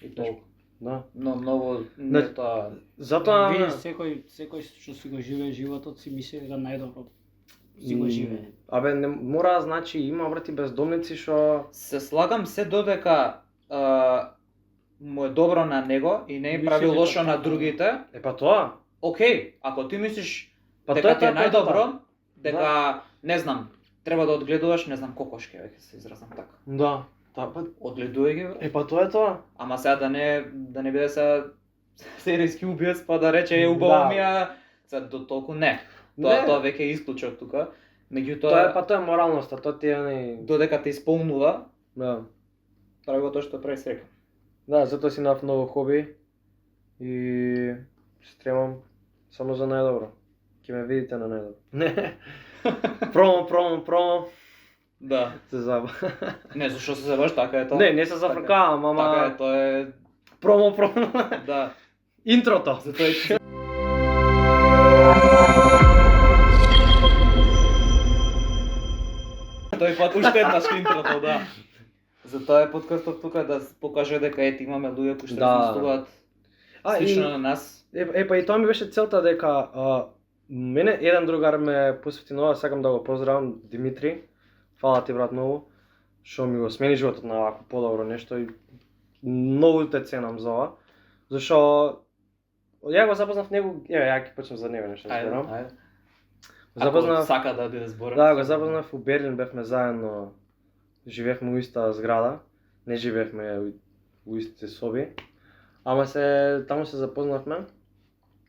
И толку. Да. Но многу не Не- тоа. Затоа Видиш, секој што си го живее животот си мисли дека најдобро си го живее. Абе, не мора, значи има брати бездомници што Се слагам се додека му е добро на него и не Мисли прави дека лошо на така, другите. па тоа. Океј, ако ти мислиш Па дека тоа ти е така, најдобро, дека не знам, треба да одгледуваш, не знам кокошки, веќе се изразам така. Да. Па Одгледувај ги, бре. па тоа е тоа. Ама сега да не биде сега серијски убиец па да рече убаво Да. ми а сега до толку не. Не. Тоа веќе е исклучок тука. Тоа е Меѓутоа тоа е моралноста, тоа ти е не. додека те исполнува, Да. прави го тоа што прави среќа. Да, затоа си нав ново хоби и стремам само за најдобро. Ќе ме видите на најдобро. Не. Промо. Да. Се заба. Не, зашто се забаваш, така е тоа. Не се зафркавам, Така е, ама тоа е, промо. да. Интрото. Затоа е Тој пат уште еднаш интрото, да. Затоа е подкастот тука да покаже дека ете имаме луѓе кои што Да. размислуваат слично на нас. Па и тоа ми беше целта дека мене еден другар ме посвети нова, сакам да го поздравам, Димитри. Фала ти брат многу, што ми го смени животот на вако подобро нешто и многу те ценам за ова. Зашо ја го запознав него, ја ќе почнам за него нешто да зборам. Ајде. Го запознав, Ако сака да биде зборен. да, го запознав у Берлин, бевме заедно, живеевме у иста зграда, не живеевме у истите соби, ама таму се запознавме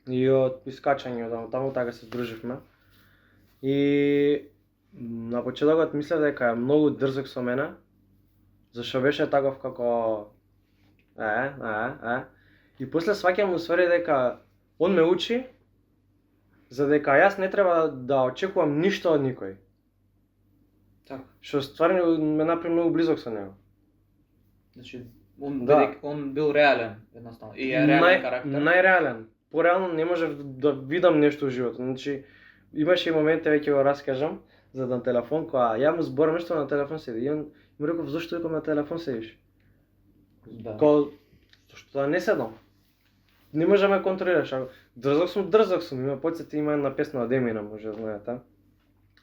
и од искачање таму така се здруживме. И на почетокот мислев дека е многу дрзок со мене, зашто беше таков како И после сваќам усвари дека он ме учи за дека јас не треба да очекувам ништо од никој. Така. Што стварно ме направи многу близок со него. Значи он Да. он бил реален едноставно и е реален карактер. Најреален. Пореално не можев да видам нешто во животот. Значи имаше и моменти, веќе го раскажам, за на телефон, кога ја му зборам нешто на телефон седи. И он ми реков зошто дека на телефон седиш? Да. Зашто да не седам? Не може да ме контролираш. Дрзок сум, има подсети, има една песна од Емина, може да знаете.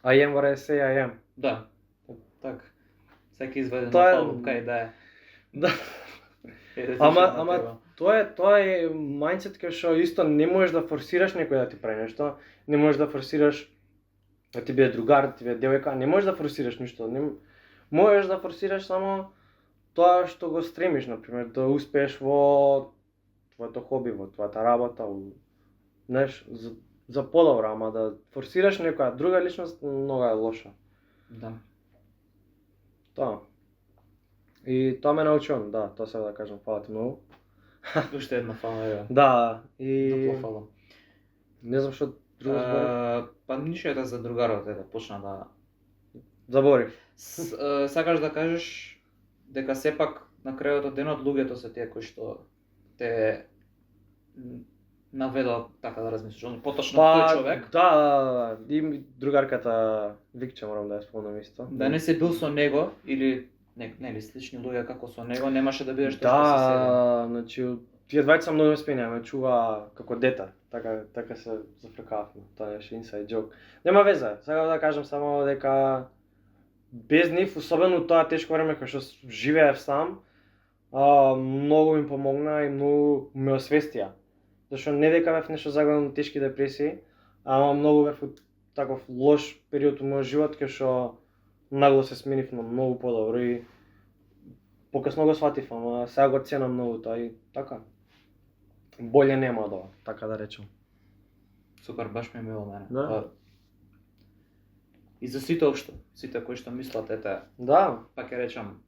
I am what I say I am. Да. Така. Секи изведен Тоа е- на фалу, кај да е. Да. Еде, Ама слушам на тебе. тоа е мајндсет кај што исто не можеш да форсираш некој да ти прави нешто, не можеш да форсираш да ти биде другар, да ти биде девојка, не можеш да форсираш ништо. Можеш да форсираш само тоа што го стремиш, на пример, да успееш во твоето хоби, во твојата работа, знаеш, за подобро, ама да форсираш некоја друга личност многу е лошо. Да. Тоа. И тоа ме научи он, да, тоа сега да кажам, фала ти многу. Уште една фала е. Да, и Дупло фала. не знам што друго зборев. Па ништо да за другарот да почна да Заборив. сакаш да кажеш дека сепак на крајот од денот луѓето се тие кои што те наведоа така да размислиш, поточно тој човек. Да. И другарката Викче морам да ја спомнам исто. Да не се бил со него или нели слични луѓе како со него, немаше да бидеш тоа што се седи. Да, значи тие двајца многу ме спенија, ме чува како дете. Така се зафркававме. Тоа беше inside joke. Нема веза. Сакам да кажам само дека без нив, особено тоа тешко време кога што живеев сам, многу ми помогна и многу ме освестија. Зашто не дека бев нешто загладен тешки депресии, ама многу бев во таков лош период во мојот живот кај што нагло се сменив на многу подобро и покасно го сватив, ама сега го ценам многу тоа и така. Боле нема од ова, така да речем. Супер, баш ми е мило мене. Да. Па, и за сите општо, сите кои што мислат, ете, Да, па ќе речам,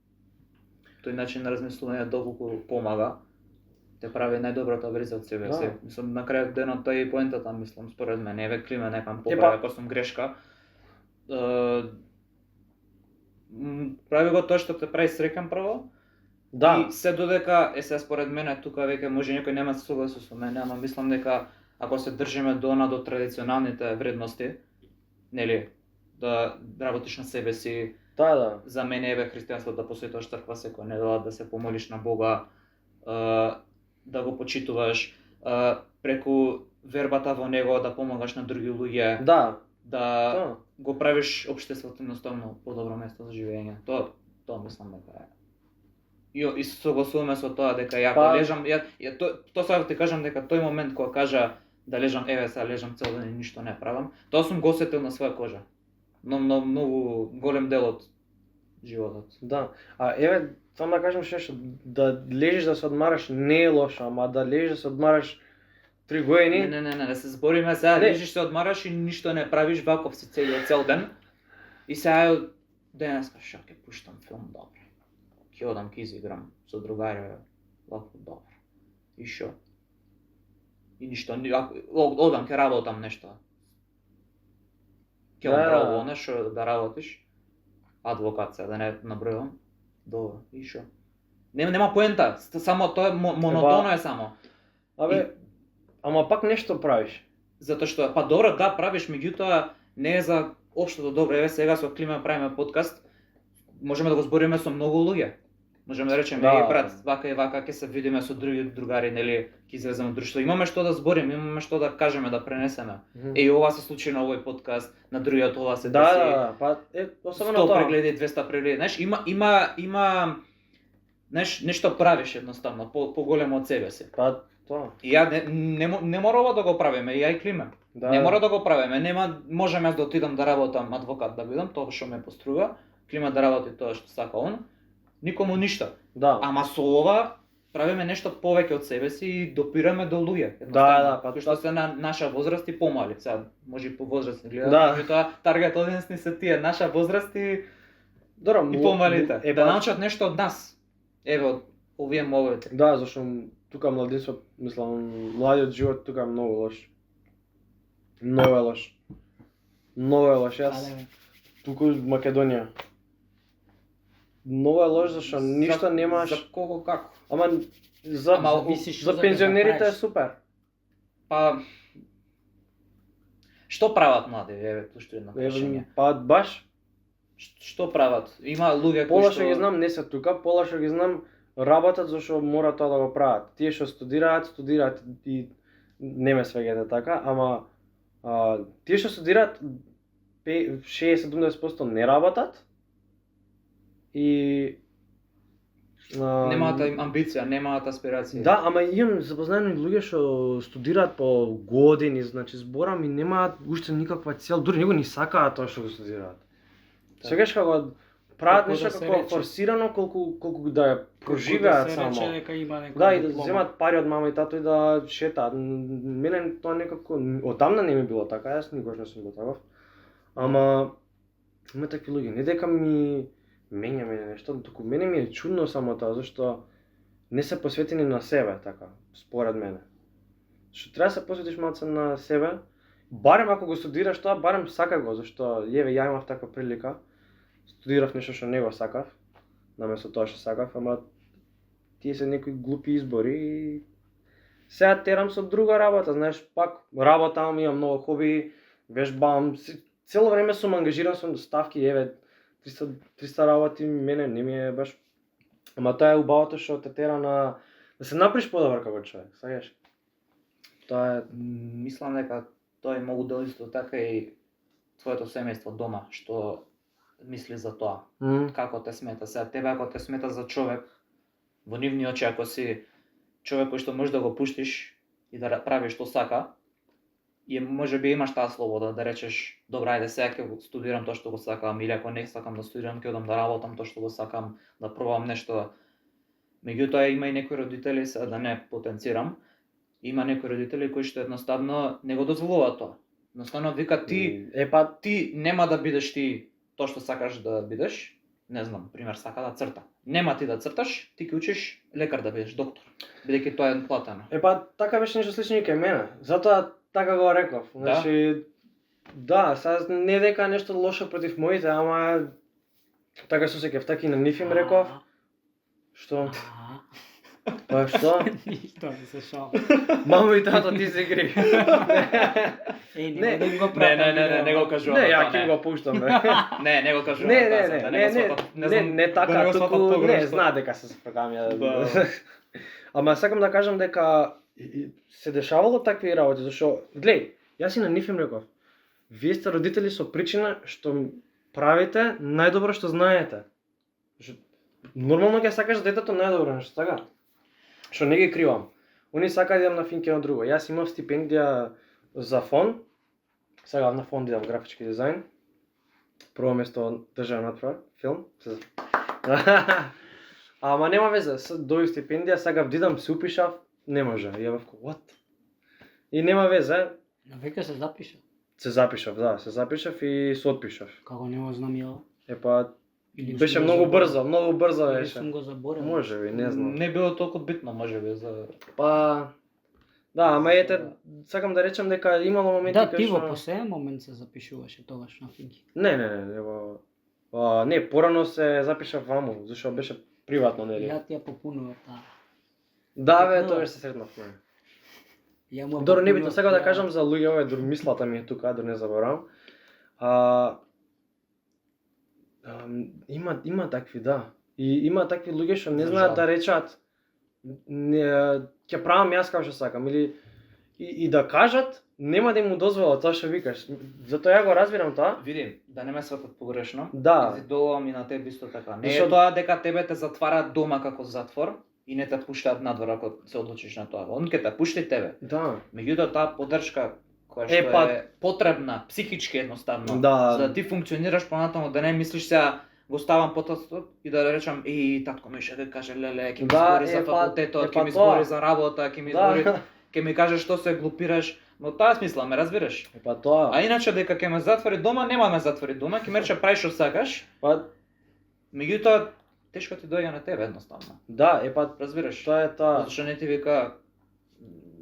тој начин на размислување долку помага, те прави најдобрата верзија од себе Да. си. Мислам, на крајот денот тоа е и поентата, мислам, според мене, еве климе некам Епа. поправи ако сум грешка. Прави го тоа што те прави среќен прво, да. и се додека, сега според мене, тука веќе може некој нема да се согласи со мене, ама мислам дека ако се држиме до традиционалните вредности, нели, да работиш на себе си. Да. За мене еве христијанството да посетуваш црква секоја недела, да се помолиш на Бога, да го почитуваш, преку вербата во него да помагаш на други луѓе, Да. да го правиш општеството едноставно подобро место за живење. Тоа мислам дека е. И се согласуваме со тоа дека ја Па- лежам, тоа сега ти кажам дека тој момент кога кажа да лежам, еве сега лежам цел ден и ништо не правам, тоа сум го осетил на своја кожа. Но многу голем дел од животот. Да. А еве, само да кажем што да лежиш да се одмараш не е лошо, ама да лежиш да се одмараш 3 години. Не, да се збориме сега, Не. лежиш се одмараш и ништо не правиш, ваков си цел ден. И сега денеска шо ќе пуштам филм, добро. Ќе одам ќе изиграм со другари, вако добро. И шо? И ништо, одам ќе работам нешто. Ќе Да. пробувам нешто да работиш. Адвокат сега да не набројувам. Добро, и шо? Нема поента, само тоа е монотоно е само. Абе, ама пак нешто правиш. Затоа што, па добро, да, правиш, меѓутоа не е за општото добро. Еве сега со Клима правиме подкаст, можеме да го збориме со многу луѓе. Можеме да речеме, Да. брат, вака и вака ќе се видиме со други другари, нели, ќе излеземе од друштво. Имаме што да збориме, имаме што да кажеме, да пренесеме. И ова се случи на овој подкаст, на другиот ова се деси. Да, па особено 100 тоа. прегледи, 200 прегледи, знаеш, има знаеш, нешто правиш едноставно, поголемо од себе си. Па тоа. И ја не мора ова да го правиме, и ја и Климе. Да. Не мора да го правиме, можам јас да отидам да работам адвокат да бидам, тоа што ме поструга, Клима да работи тоа што сака он, никому ништо. Да. Ама со ова правиме нешто повеќе од себе си и допираме до луѓе. Да, па кои што се на наша возраст и помали. Сега може и по возраст не гледам, Да. меѓутоа таргет одинс ни се тие наша возраст и Добро, помалите. Е, Да па, научат нешто од нас. Еве од овие мовите. Да, зашто тука младинство, мислам, младиот живот тука е многу лош. Многу е лош. Многу е лош. Јас туку Македонија. Многу е лош зашто ништо немаш. За кого како? Ама за Ама, зависи што за за пензионерите да е правиш. супер. Па што прават млади? Еве тоа што е едно прашање. Па баш Што прават? Има луѓе кои пола што што ги знам не се тука, пола што ги знам работат зашто мора тоа да го прават. Тие што студираат и не ме свеѓате така, ама тие што студираат 60-70% не работат и немаат амбиција, немаат аспирации. Да, ама имам запознани луѓе што студираат по години, значи зборам и немаат уште никаква цел, дури него ни сакаат тоа што го студираат. Сегаш како прават Колку нешто да се како рече. форсирано колку да ја проживеат само. Рече дека има некоја Да, и да диплома. земат пари од мама и тато и да шетаат. Мене тоа некако одамна не ми било така, јас никогаш не сум бил таков. Ама има такви луѓе, не дека ми мене нешто, туку мене ми е чудно само тоа зашто не се посветени на себе така, според мене. Што треба да се посветиш малце на себе, барем ако го студираш тоа, барем сака го, зашто еве ја имав таква прилика. Студирав нешто што не го сакав, наместо тоа што сакав, ама тие се некои глупи избори и сега терам со друга работа, знаеш, пак работам, имам многу хоби, вежбам, цело време сум ангажиран со ставки, еве 300 работи, мене не ми е баш. Ама тоа е убавото што те тера на да се направиш подобар како човек, сакаш? Тоа е Мислам дека тоа е многу дел исто така и твоето семејство дома што мисли за тоа. Како те смета сега тебе, ако те смета за човек во нивни очи, ако си човек кој што можеш да го пуштиш и да правиш што сака, и можеби имаш таа слобода да речеш добра, ајде сега ќе го студирам тоа што го сакам, или ако не сакам да студирам, ќе одам да работам тоа што го сакам, да пробам нешто. Меѓутоа има и некои родители, сега да не потенцирам, има некои родители кои што едноставно не го дозволуваат тоа. Едноставно вика ти нема да бидеш ти тоа што сакаш да бидеш. Не знам, пример, сака да црта. Нема ти да црташ, ти ќе учиш лекар да бидеш, доктор, бидејќи тоа е платено. така беше нешто слично и кај мене. Затоа така го реков. Значи да, сега не дека нешто лошо против моите, ама така се сеќав, така и на нив им реков. Што? Па што? Ништо, не се шалам. Мамо и тато ти се игри. Не го Не, пратам. не го кажувам. Не, ја тоа, ќе го пуштам, бе. Не го кажувам. Не, тоа, не, за не, да не, го сватат, не, знам, не да така, го сватат туку, не, погрешно. знае дека се спрекам ја. Да. Ама сакам да кажам дека се дешавало такви работи, зашо, глеј, јас и на нив им реков, вие сте родители со причина што правите најдобро што знаете. Зашо, нормално ќе сакаш за детето најдобро нешто, така? Што не ги кривам. Они сакаат да идам на финкено друго. Јас имав стипендија за фон. Сега на фонд идам графички дизајн. Прво место државна надправа, филм. Ама нема везе, дојав стипендија, сакав да идам, се упишав, не може. Ја бев what? И нема везе, На веќе се запиша. се запишав, да, се запишав и се отпишав. Како не го знам ја. Епа, Или беше сум го многу заборал. брзо Или беше. сум го заборал. Може би, не знам. Не било толку битно, може би, за... Па, да, ама ете, сакам да речем дека имало моменти Да, ти кај во што- последен момент се запишуваше тогаш на финки. Не, не, порано се запишав ваму, зашто беше приватно, нели? Ја ти ја попунував таа. Да, бе, Така, тоа се сретнавме. Ја му ја Добро, не битно, попунував сега да таа. кажам за луѓе, ове мислата ми е тука, да не заборавам. Има такви, да. И има такви луѓе што не знаат да речат не, ќе правам јас како што сакам или и да кажат, нема да им му дозволат тоа што викаш. Затоа ја го разбирам тоа. Види, да не ме сватат погрешно. Да. Изидолувам и на тебе исто така. Не е Зашо- тоа дека тебе те затвараат дома како затвор и не те пуштаат надвор ако се одлучиш на тоа. Он ќе те пушти тебе. Да. Меѓутоа таа поддршка која што Е, па- е потребна психички едноставно, Да. за да ти функционираш понатаму, да не мислиш сега го ставам потоцот и да речам и татко ми ќе каже леле, ќе ми Да, збори за факултетот, ќе ми тоа. збори за работа, ќе ми збори, Да. ќе ми каже што се глупираш, но таа смисла, ме разбираш? Епа тоа. А иначе дека ќе ме затвори дома, нема да ме затвори дома, ќе ме рече прави што сакаш, Па меѓутоа тешко ти доаѓа на тебе едноставно. да, епа Разбираш? тоа е тоа. Зашто не ти вика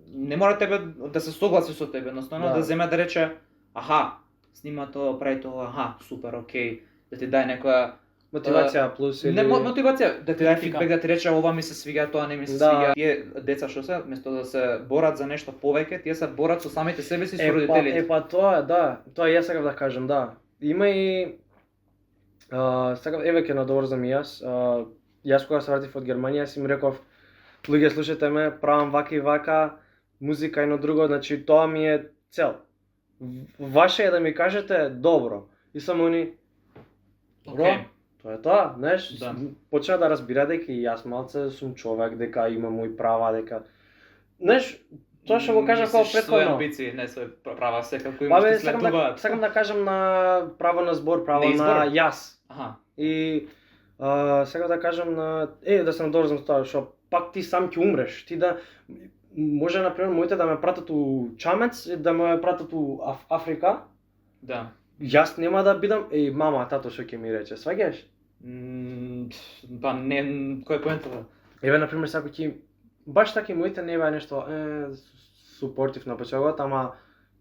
не мора тебе да се согласи со тебе, едноставно Да. да земе да рече аха, снима тоа, прави тоа, аха, супер, окей, да ти дај некоја Мотивација плюс или не мотивација, да ти дај Критика. фидбек, да ти рече ова ми се свиѓа, тоа не ми се Да. свиѓа. Тие деца што се, место да се борат за нешто повеќе, тие се борат со самите себе си, со родителите. Епа тоа е, да. Тоа јас сакав да кажам, да. Има и сакав еве ќе надоврзам и јас. Јас кога се вратив од Германија си им реков луѓе слушате ме, правам вака и вака, музика и на друго, значи тоа ми е цел. Ваше е да ми кажете добро. И само они добро. Окей. Тоа е тоа, знаеш, Да. почна да разбира дека и јас малце сум човек, дека имам мои права, дека знаеш, тоа што го кажав како Мислиш своји претходно. амбиции, не своји права, секако Па имаш бе, ти следуваат. сакам да кажам на право на збор, право На на, избор? јас. Аха. И сакам да кажам на да се надоврзам тоа, што пак ти сам ќе умреш. Ти да може на пример моите да ме пратат у Чамец, и да ме пратат у Африка. Да. Јас нема да бидам мама, тато што ќе ми рече, сваѓаш? Па не, кој е поентата? Еве на пример сако ќе баш така и моите не беа нешто супортив на почетокот, ама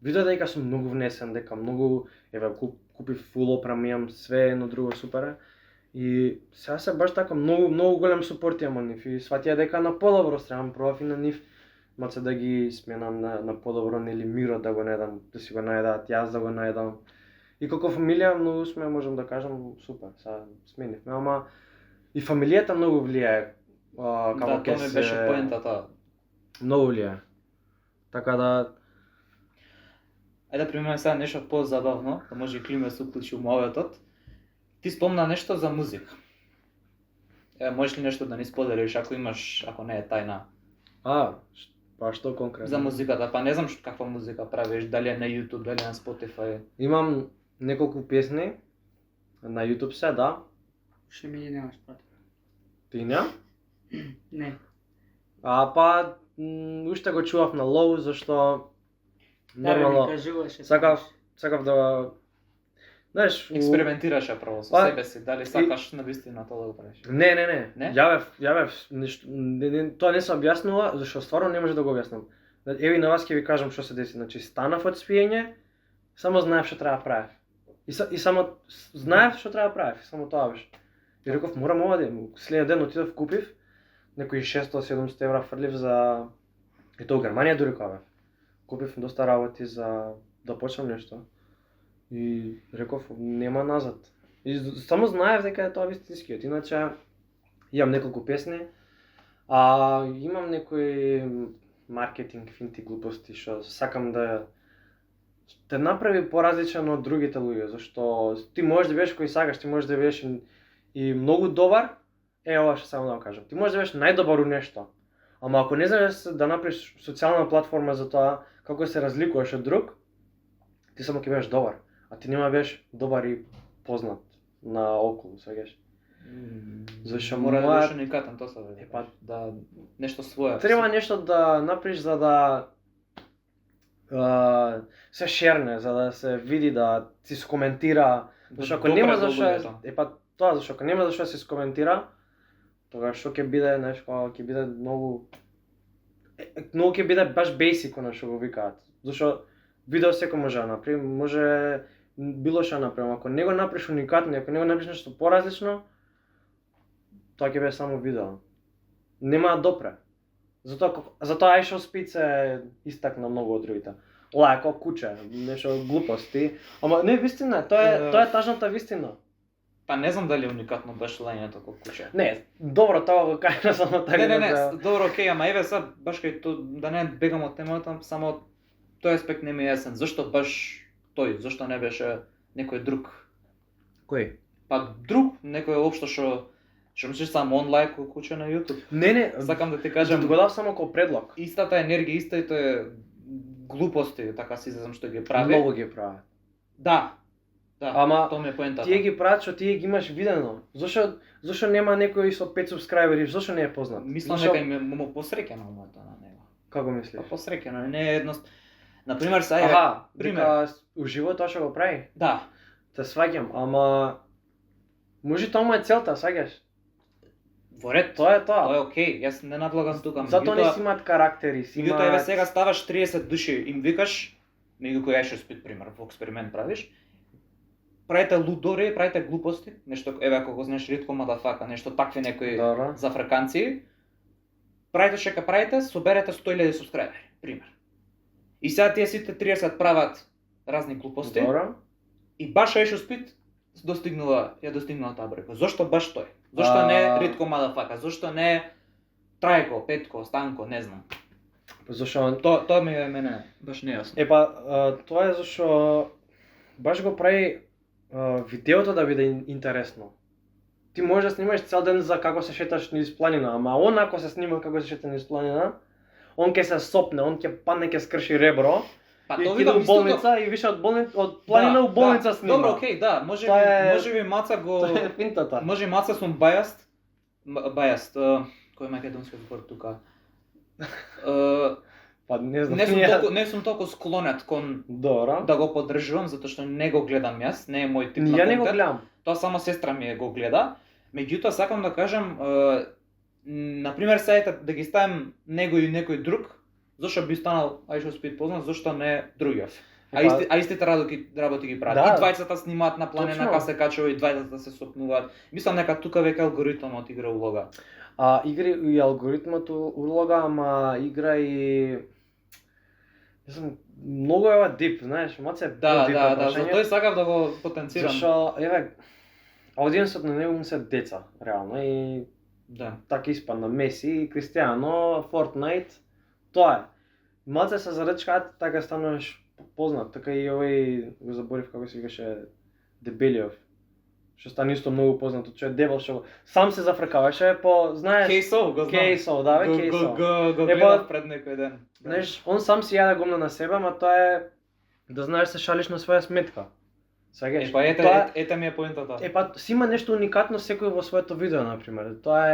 видов дека сум многу внесен, дека многу еве купив фул опрема, имам све едно друго супер е. И сега се баш така многу голем супорт имам од нив и сватија дека на подобро стрemam пробав и на нив малце да ги сменам на подобро, нели мирот да го најдам, да си го најдат, јас да го најдам. И како фамилија многу сме, можам да кажам, супер, сега сменивме, ама и фамилијата многу влијае. Како Да, ќе тоа ми беше поентата. Многу влијае. Така да, Ајде да примеме сега нешто позабавно, да може и Климе се уклучи у моветот. Ти спомна нешто за музика. Можеш ли нешто да ни споделиш ако имаш, ако не е тајна? па што конкретно? За музиката, па не знам каква музика правиш, дали е на YouTube, дали е на Spotify. Имам неколку песни на YouTube се, да. Ше ми немаш прати. Ти не? Не. Па уште го чував на лоу зашто нормално кажуваше. сакав да знаеш, Експериментираше прво со Па, себе си, дали сакаш на вистина тоа да го правиш. Не. Не? Јавев нешто, тоа не се објаснува, зашто стварно не може да го објаснам. Еви на вас ќе ви кажам што се деси, значи станав од спиење, само знаев што треба да правев. И само знаев што треба да правев, само тоа беше. И реков морам ова ден, следен ден отидов купив, некои 600-700 евра фрлив за... И то у Германија дури кога бев. Купив доста работи за да почнам нешто. И реков, нема назад. И само знаев дека е тоа вистинскиот, иначе имам неколку песни, а имам некои маркетинг, финти глупости што сакам да те направи поразличен од другите луѓе, зашто ти можеш да бидеш кој сакаш, ти можеш да бидеш и многу добар, ова што само да кажам. Ти можеш да бидеш најдобар у нешто, ама ако не знаеш да направиш социјална платформа за тоа како се разликуваш од друг, ти само ќе бидеш добар, а ти нема да бидеш добар и познат на околу, сваѓаш. Зашто мора да моја- бидеш уникатен, тоа се вели. Епа, Да нешто свое. Треба нешто да направиш за да се шерне, за да се види, да си се коментира, зашто ако допре нема до зашто луѓето. епа тоа, зашто ако нема зашто се коментира, тогаш што ќе биде нешто, ќе биде многу ќе биде баш basic она што го викаат. Зашто видео секој може да направи, може било што да направи, ако не го направиш уникатно, ако не го направиш нешто поразлично, тоа ќе биде само видео. Нема да допре. Затоа Айшо Спиц е истакна многу од другите. Лако куче, нешто глупости, ама не вистина, тоа е тажната вистина. Па не знам дали е уникатно баш лањето како куче. Не, добро тоа го кажа само така. Не, добро, окей, ама еве сега баш кај тоа да не бегам од темата, само тој аспект не ми е јасен. Зошто баш тој? Зошто не беше некој друг? Кој? Па друг, некој општо што мислиш само онлайн како куче на YouTube. Не, Сакам да ти кажам, кажам, го дав само како предлог. истата енергија, истите глупости, така се изразам што ги прави. Многу ги прават. Да. Да, Ама тоа ми е поентата. Тие ги прават што тие ги имаш видено. Зошто нема некој со 5 субскрајбери, зошто не е познат? Мислам Зошто- дека им е му посреќено моето на него. Како мислиш? Па посреќено, не е едност. Например, сега Аха, пример. дека уживо тоа што го прави. Да, Те сваќам, ама може тоа му е целта, сваќаш? во ред. Тоа е Тоа тоа. е окей, јас не надлагам тука. Затоа не си имаат карактери, си Меѓутоа, еве имаат... сега ставаш 30 души, им викаш, меѓу кои Айшо Спит пример, во експеримент правиш, правите лудори, правите глупости, нешто, еве ако го знаеш Ритко Мадафака, нешто такви некои Добро. за африканци, правите што ќе правите, соберете 100.000 субскрајбери, пример. И сега тие сите 30 прават разни глупости, Добро. и баш Айшо Спит ја достигнала таа бројка. Зошто баш тој? Зошто не Ритко Мадафака? Зошто не Трајко, Петко, Станко, не знам. Зашо Тоа ми е мене баш нејасно. Епа, тоа е зашо баш го прави видеото да биде интересно. Ти можеш да снимаш цел ден за како се шеташ низ планина, ама он ако се снима како се шета низ планина, он ќе се сопне, он ќе падне, ќе скрши ребро, Па и тоа ќе видам иде у истото. болница и више од планина у болница снима. Добро, окей, да, може Тоа е- може би Маца го Тоа е финтата. може Маца сум бајаст. Бајаст. Кој македонски збор тука? Па не знам. Не сум толку склонет кон Добро. да го поддржувам затоа што не го гледам јас, не е мој тип на Ја не го контент. гледам. Тоа само сестра ми го гледа. Меѓутоа сакам да кажам, например сајта да ги ставим него и некој друг, зошто би станал Айшо Спит познат, зошто не другиот? А истите работи ги прават. Да. И двајцата снимаат на планина, Точно. кај се качува и двајцата се сопнуваат. Мислам дека тука веќе алгоритмот игра улога. Игра и алгоритмот улога, ама игра и... Не знам, многу е дип, знаеш, маце Да, затоа и сакав да го потенцирам. Зашо, еве, аудиенсот на него му се деца, реално, и Да. така испадна Меси, Кристијано, Fortnite, тоа е. Маце се заречкаат, така стануваш познат, така и овој, го заборив како се викаше, Дебелиов, што стана исто многу познат, че дебел што сам се зафркаваше по, знаеш, Кейсов, го знам. Кейсов, да бе, Кейсов. Го Епа, гледав пред некој ден. Да. Знаеш, он сам си јаде гумна на себе, ама тоа е да знаеш се шалиш на своја сметка. Сагаш. Епа ете ми е поентата. Епа си има нешто уникатно секој во своето видео на пример. Тоа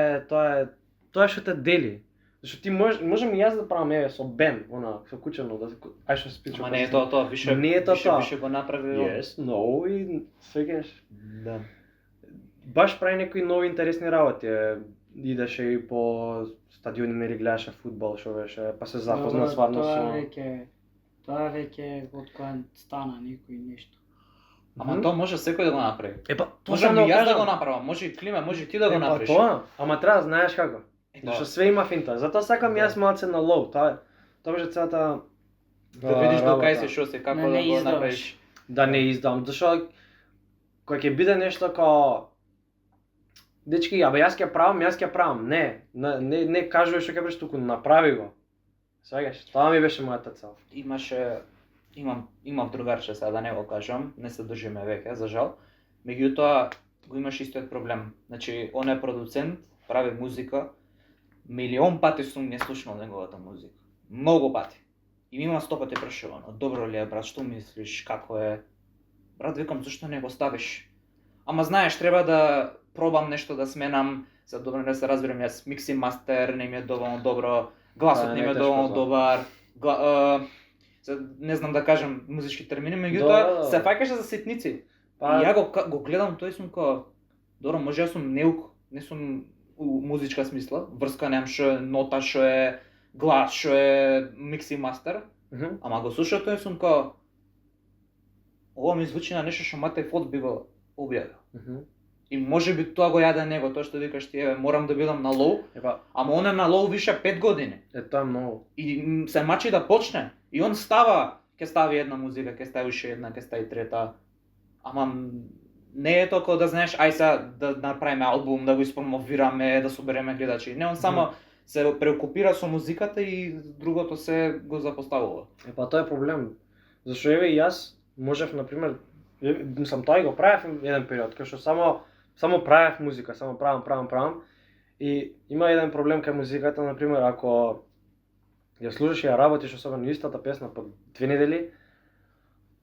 е што те дели. Зашто ти можем и јас да правам еве со Бен, она со кучено да Айшо Спит. Ама не е тоа, више Не е тоа. више го направи. Yes, no, и свегаш. Да. Баш прави некои нови интересни работи. Идеше и по стадиони, нели гледаше фудбал, што беше, па се запозна сварно со... Тоа веќе од кога стана некој нешто. Ама тоа може секој да го направи. Епа, тоа Може сам и јас да кажам. го направам, може и Климе, може и ти да го Епа, направиш. тоа, ама треба да знаеш како. Зашто све има финта. Затоа сакам Да. јас малце на лоу. Тоа беше целата Да видиш до кај работа. се што се како Не, да не го издаваш. направиш. Да не издам, зашто кога ќе биде нешто као дечки, јас ќе правам. Не кажуваш што ќе правиш, туку направи го. Сваѓаш? Тоа ми беше мојата цел. Имав другарче, сега да не го кажам, не се држиме веќе, за жал. Меѓутоа го имаш истиот проблем. Значи, он е продуцент, прави музика. Милион пати сум не слушнал неговата музика. Многу пати. И ми има 100 пати прашувано. Добро ли е, брат, што мислиш, како е? Брат, викам, зашто не го ставиш? Ама знаеш, треба да пробам нешто да сменам, за добро да се разберем, јас микси мастер не ми е доволно добро, гласот Да, не не ми е е тешко доволно тоа. добар. Не знам да кажам музички термини, меѓутоа Да. се фаќаше за ситници. И ја го гледам тој сум као, добро, може јас сум неук, не сум у музичка смисла, врска немам што е нота, што е глас, што е микси мастер, Мгм. ама го слушав тој сум као, ова ми звучи на нешто што Матеј Фот би го објавил. Мгм. И може би тоа го јаде него, тоа што викаш ти, морам да бидам на лоу, Епа, ама он е на лоу више 5 години. тоа е многу. И се мачи да почне. И он става, ќе стави една музика, ќе стави уште една, ќе стави трета. Ама не е толку да знаеш, ај сега да направиме албум, да го испромовираме, да собереме гледачи. Не, он само се преокупира со музиката и другото се го запоставува. Епа, тоа е проблем. Зашто еве и јас можев, например, мислам, тоа и го правев еден период, кај што само правев музика, само правам. И има еден проблем кај музиката, например, ако ја слушаш и ја работиш особено истата песна по 2 недели,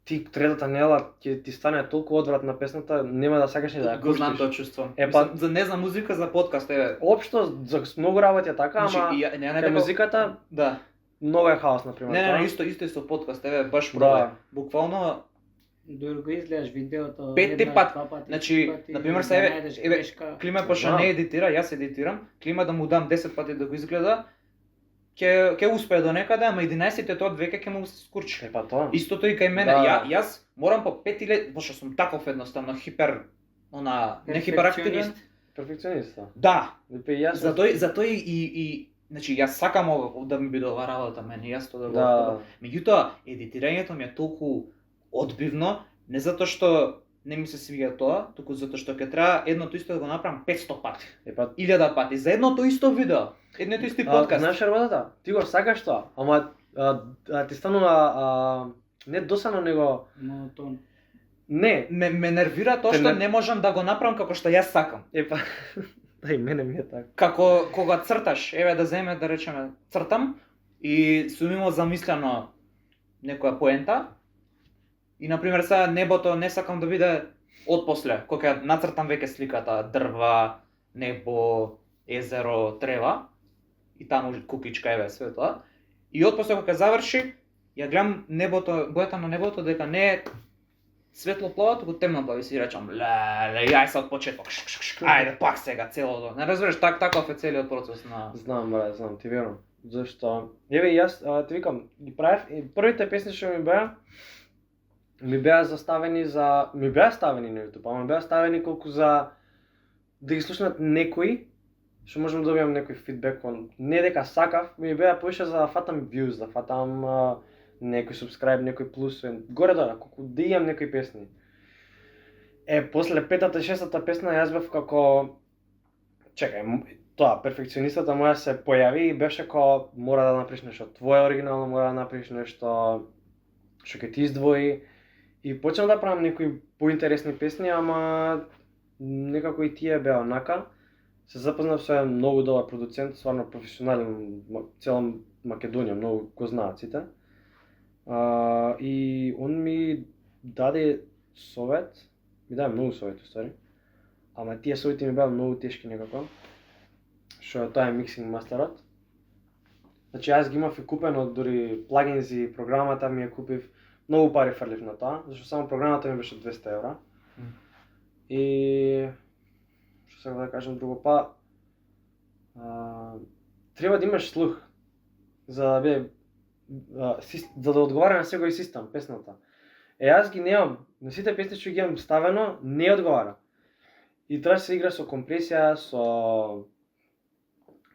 ти третата недела ќе ти стане толку одвратна песната, нема да сакаш ни да ја Го знам пуштиш. тоа чувство. Епа- За не за музика, за подкаст, Општо за многу работи е така, ама кај музиката Да. многу е хаос, например. Не, исто со подкаст, баш Да. пробај. Буквално, Дори го изгледаш видеото Петти една, пат. два пати, Значи, три пати, например, да сега, најдеш еве, грешка. Клима пошто Знам. не едитира, јас едитирам, Клима да му дам 10 пати да го изгледа, ќе успее до некаде, ама 11-тиот од веќе ќе му се скурчи. Епа тоа. Истото и кај мене, Да. јас морам по 5 или, пошто сум таков едноставно не хиперактивен. Перфекционист. Перфекциониста. Да, Епа и јас. затоа и значи јас сакам ово да ми биде ова работа мене, јас тоа да го. Да. Меѓутоа, едитирањето ми е толку одбивно, не затоа што не ми се свиѓа тоа, туку затоа што ќе треба едното исто да го направам 500 пати, Епа 1000 пати за едното исто видео, едното исти подкаст. знаеш работата? Ти го сакаш тоа, ама ти станува не досадно него Монотон. не. Ме нервира тоа Те што не- не можам да го направам како што јас сакам. Епа да и мене ми е така. Како кога црташ, еве да земе да речеме цртам и сум имал замислено некоја поента и на пример сега небото не сакам да биде отпосле, кога ќе нацртам веќе сликата дрва, небо, езеро, трева и таму кукичка еве све тоа. И отпосле кога ќе заврши, ја гледам небото, бојата на небото дека не е светло плава, туку темно плава и си речам, ле, јај се од почеток, ајде пак сега целото. Не разбираш, таков е целиот процес на... Знам, брат, знам, ти верувам. Зашто еве и јас ти викам, ги правев и првите песни што ми беа ставени на YouTube, ама ми беа ставени колку за да ги слушнат некои, што можам да добиам некој фидбек, не дека сакав, ми беа поише за да фатам views, да фатам некој subscribe, некој плюс, горе доле, колку да имам некои песни. После петата и шестата песна јас бев како чекај, тоа перфекционистата моја се појави и беше како мора да направиш нешто твое оригинално, мора да направиш нешто што ќе ти издвои. И почнав да правам некои поинтересни песни, ама некако и тие беа онака. Се запознав со еден многу добар продуцент, стварно професионален, цела Македонија, многу го знаат сите. И он ми даде совет, ми даде многу совети ствари. Ама тие совети ми беа многу тешки некако. Што тоа е миксинг мастерот. Значи јас ги имав и купено, дури плагинзи, програмата ми ја купив. Многу пари фрлив на тоа, зашто само програмата ми беше 200 евра. И што сега да кажам друго, треба да имаш слух за да биде за да одговара на секој систем песната. Јас ги немам, на сите песни што ги имам ставено не одговара. И треба да се игра со компресија, со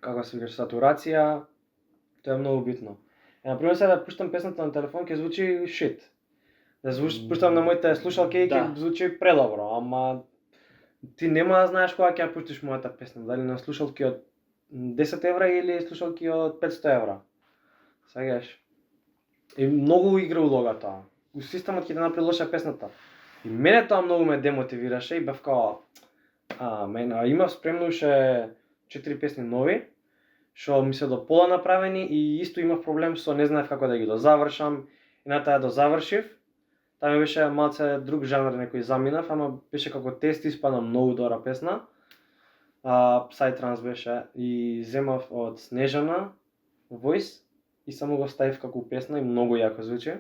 како се викаш, сатурација, тоа е многу битно. Например, сега да пуштам песната на телефон, ќе звучи shit. Да пуштам на моите слушалки и ќе Да. звучи предобро, ама ти нема да знаеш кога ќе ја пуштиш мојата песна, дали на слушалки од 10 евра или слушалки од 500 евра. Сваѓаш? И многу игра улога тоа. Системот ќе ти направи лоша песната. И мене тоа многу ме демотивираше и бев као имав спремно уште 4 песни нови, што ми се до пола направени и исто имав проблем со не знаев како да ги дозавршам и на таа дозавршив. Таа ми беше малце друг жанр некој заминав, ама беше како тест, испадна многу добра песна. Psytrance беше и земав од Снежана Voice и само го ставив како песна и многу јако звучи.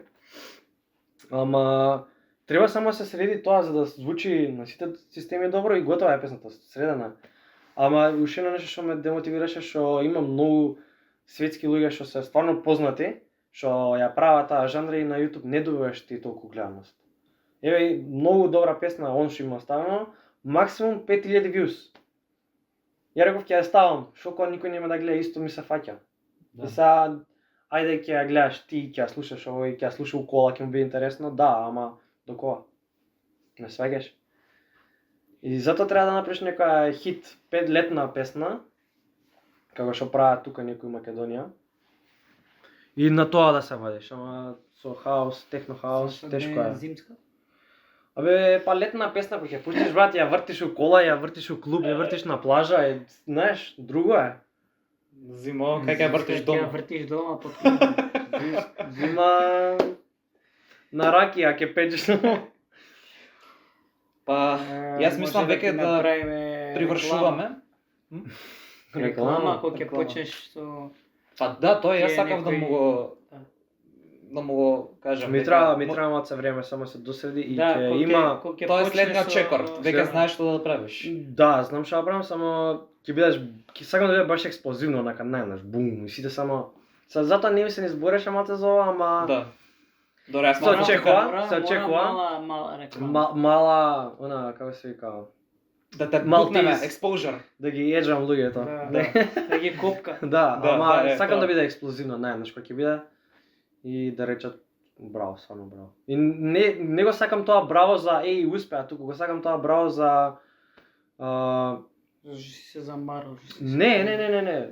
Ама треба само да се среди тоа за да звучи на сите системи добро и готова е песната, средена. Ама уште едно нешто што ме демотивираше, што има многу светски луѓе што се стварно познати, што ја прават таа жанра и на YouTube не добиваш ти толку гледаност. Еве многу добра песна, он што има ставено, максимум 5000 views. Ја реков ќе ја ставам, што кога никој нема да гледа, исто ми се фаќа. Да. И сега ајде ќе ја гледаш ти, ќе ја слушаш овој, ќе ја слуша у кола, ќе му биде интересно, да, ама до кога? Не сваѓаш? И затоа треба да направиш некоја хит, 5-летна песна, како што прават тука некои Македонија. И на тоа да се вадиш, ама со хаос, техно хаос, тешко е. Зимска? Абе, па летна песна кој ќе пуштиш, брат, ја вртиш у кола, ја вртиш у клуб, ја вртиш на плажа, знаеш, друго е. Зимо, кај ќе вртиш Ќе дома. вртиш дома под климата. Зима на ракија ќе печеш. Па, јас мислам Може веќе ти да направиме привршуваме. Реклама, кога ќе реклама. почнеш со Па да, тоа јас Тие сакав да некои- му го Да. да му го кажам. Ми дека треба мо- малце време само се досреди и да, ќе кога има. кога ќе Тоа е почнеш следниот со- чекор, веќе След- знаеш што да правиш. Да, знам што да правам, само ќе бидеш, ќе сакам да биде баш експлозивно, онака најнаш, бум, и сите само. Затоа не ми се ни збореше малце за ова, ама Да. Добре, јас Со малку чекова, тука се очекува. Мала реклама. мала, она, како се вика, да те Малтиз. букнеме exposure. да ги еджам луѓето. Да, да ги копка. Да, Да, ама да, е, сакам тоа. да биде експлозивно најнаш кој ќе биде и да речат браво, стварно браво. И не го сакам тоа браво за успеа, туку го сакам тоа браво за Си се замарал. не.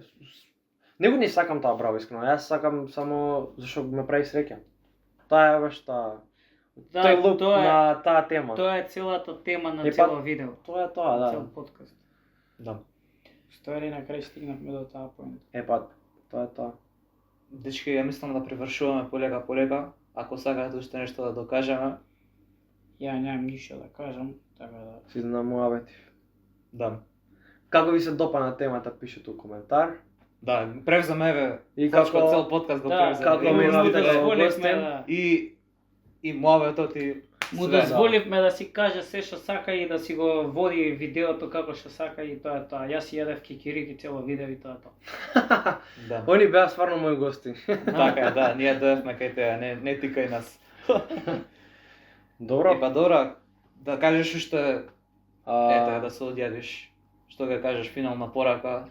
Него не сакам тоа браво искрено. Јас сакам само зашто ме прави среќа. Тоа е баш таа. Да, Тој луп тоа е- на таа тема. Тоа е целата тема на Е, па, цело видео. Тоа е тоа, Цел да. подкаст. Да. Ствари на крај стигнавме до таа поента. Па, тоа е тоа. Дечки, ја мислам да привршуваме полека. Ако сакате уште нешто да докажеме, Ја немам ништо да кажам, така да. Си на муабети. да. Како ви се допана темата, пишете у коментар. Да, превземе еве И Фачко како цел подкаст го Да, превземе. како И ми му имате да го дозволивме гостим. да и муабетот и му све, да. дозволивме да си каже се што сака и да си го води видеото како што сака и тоа е тоа. Јас си јадев кикирики цело видео и тоа е тоа. Да. Они беа стварно мои гости. Така е, да, ние доевме кај теа, не ти кај нас. Добро. Па добро, да кажеш уште, ете, А, да се одјавиш. Што ќе кажеш финална порака?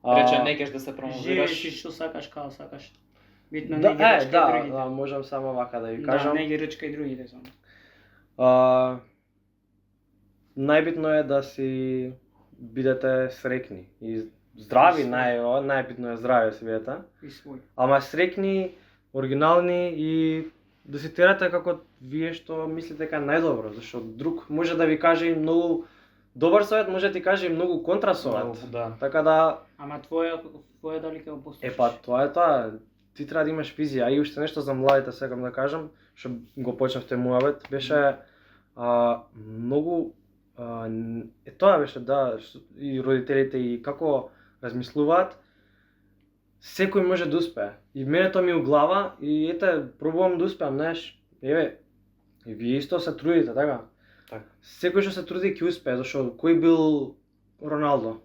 а, Рече, не кеш да се Живееш и промовираш. што сакаш као сакаш. Битно Да, не ги речкај да, другите. да, можам само вака да ви Да, кажам. не ги речкај другите само. Најбитно е да си бидете среќни и здрави, И свој. најбитно е здрави да си бидете. И свој. Ама среќни, оригинални и да се терате како вие што мислите дека е најдобро, зашто друг може да ви каже и многу добар совет, може да ти каже и многу контрасовет. Да. Така да, Ама твоја дали ќе го послушаш? па тоа е тоа. Ти треба да имаш визија. И уште нешто за младите сакам да кажам, што го почнав тој муабет, беше многу тоа беше да, и родителите и како размислуваат, секој може да успее. И мене тоа ми е у глава и ете пробувам да успеам, знаеш. Еве, и вие исто се трудите, така? Така. Секој што се труди ќе успее, зашто кој бил Роналдо?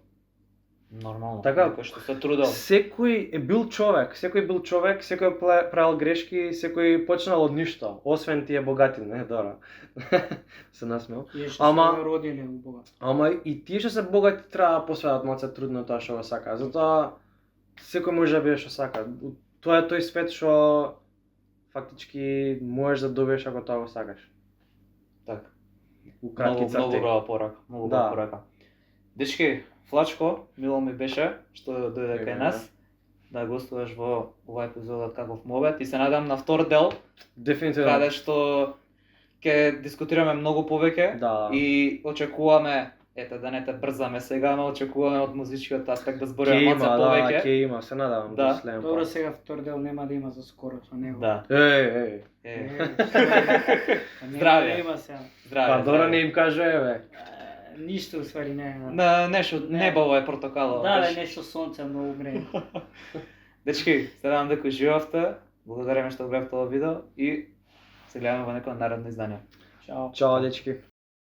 Нормално. Така. Некој што се трудел. Секој е бил човек, секој е правил грешки, секој почнал од ништо, освен тие богати, не, добро. Се насмеал. Тие што Ама- се родиле у Бога. Ама и тие што се богати треба да посветат малце труд на тоа што го сакаат. Затоа секој може да биде што сака. Тоа е тој свет што фактички можеш да добиеш ако тоа го сакаш. Така. У кратки Многу црти. добра порака, многу Да. добра порака. Дечки, Флачко, мило ми беше што дојде кај Еве, нас да гостуваш во оваа епизода од Каков мобет и се надам на втор дел Дефинитивно. каде што ќе дискутираме многу повеќе Да. и очекуваме, ете да не те брзаме сега, но очекуваме од музичкиот аспект да Ќе збориме има, малце да, повеќе. ќе има, се надевам Да. да следен Добро, пат. сега втор дел нема да има за скоро со него. Да. Еј. Здравје. Не има сега. Здраве. Па добро не им кажуваме, бе. Ништо уствари не е. На нешто небово е портокалово. Да, беше. бе, нешто сонце многу грее. Дечки, се надам дека уживавте. Благодариме што гледавте ова видео и се гледаме во некој наредно издание. Чао. Чао, дечки.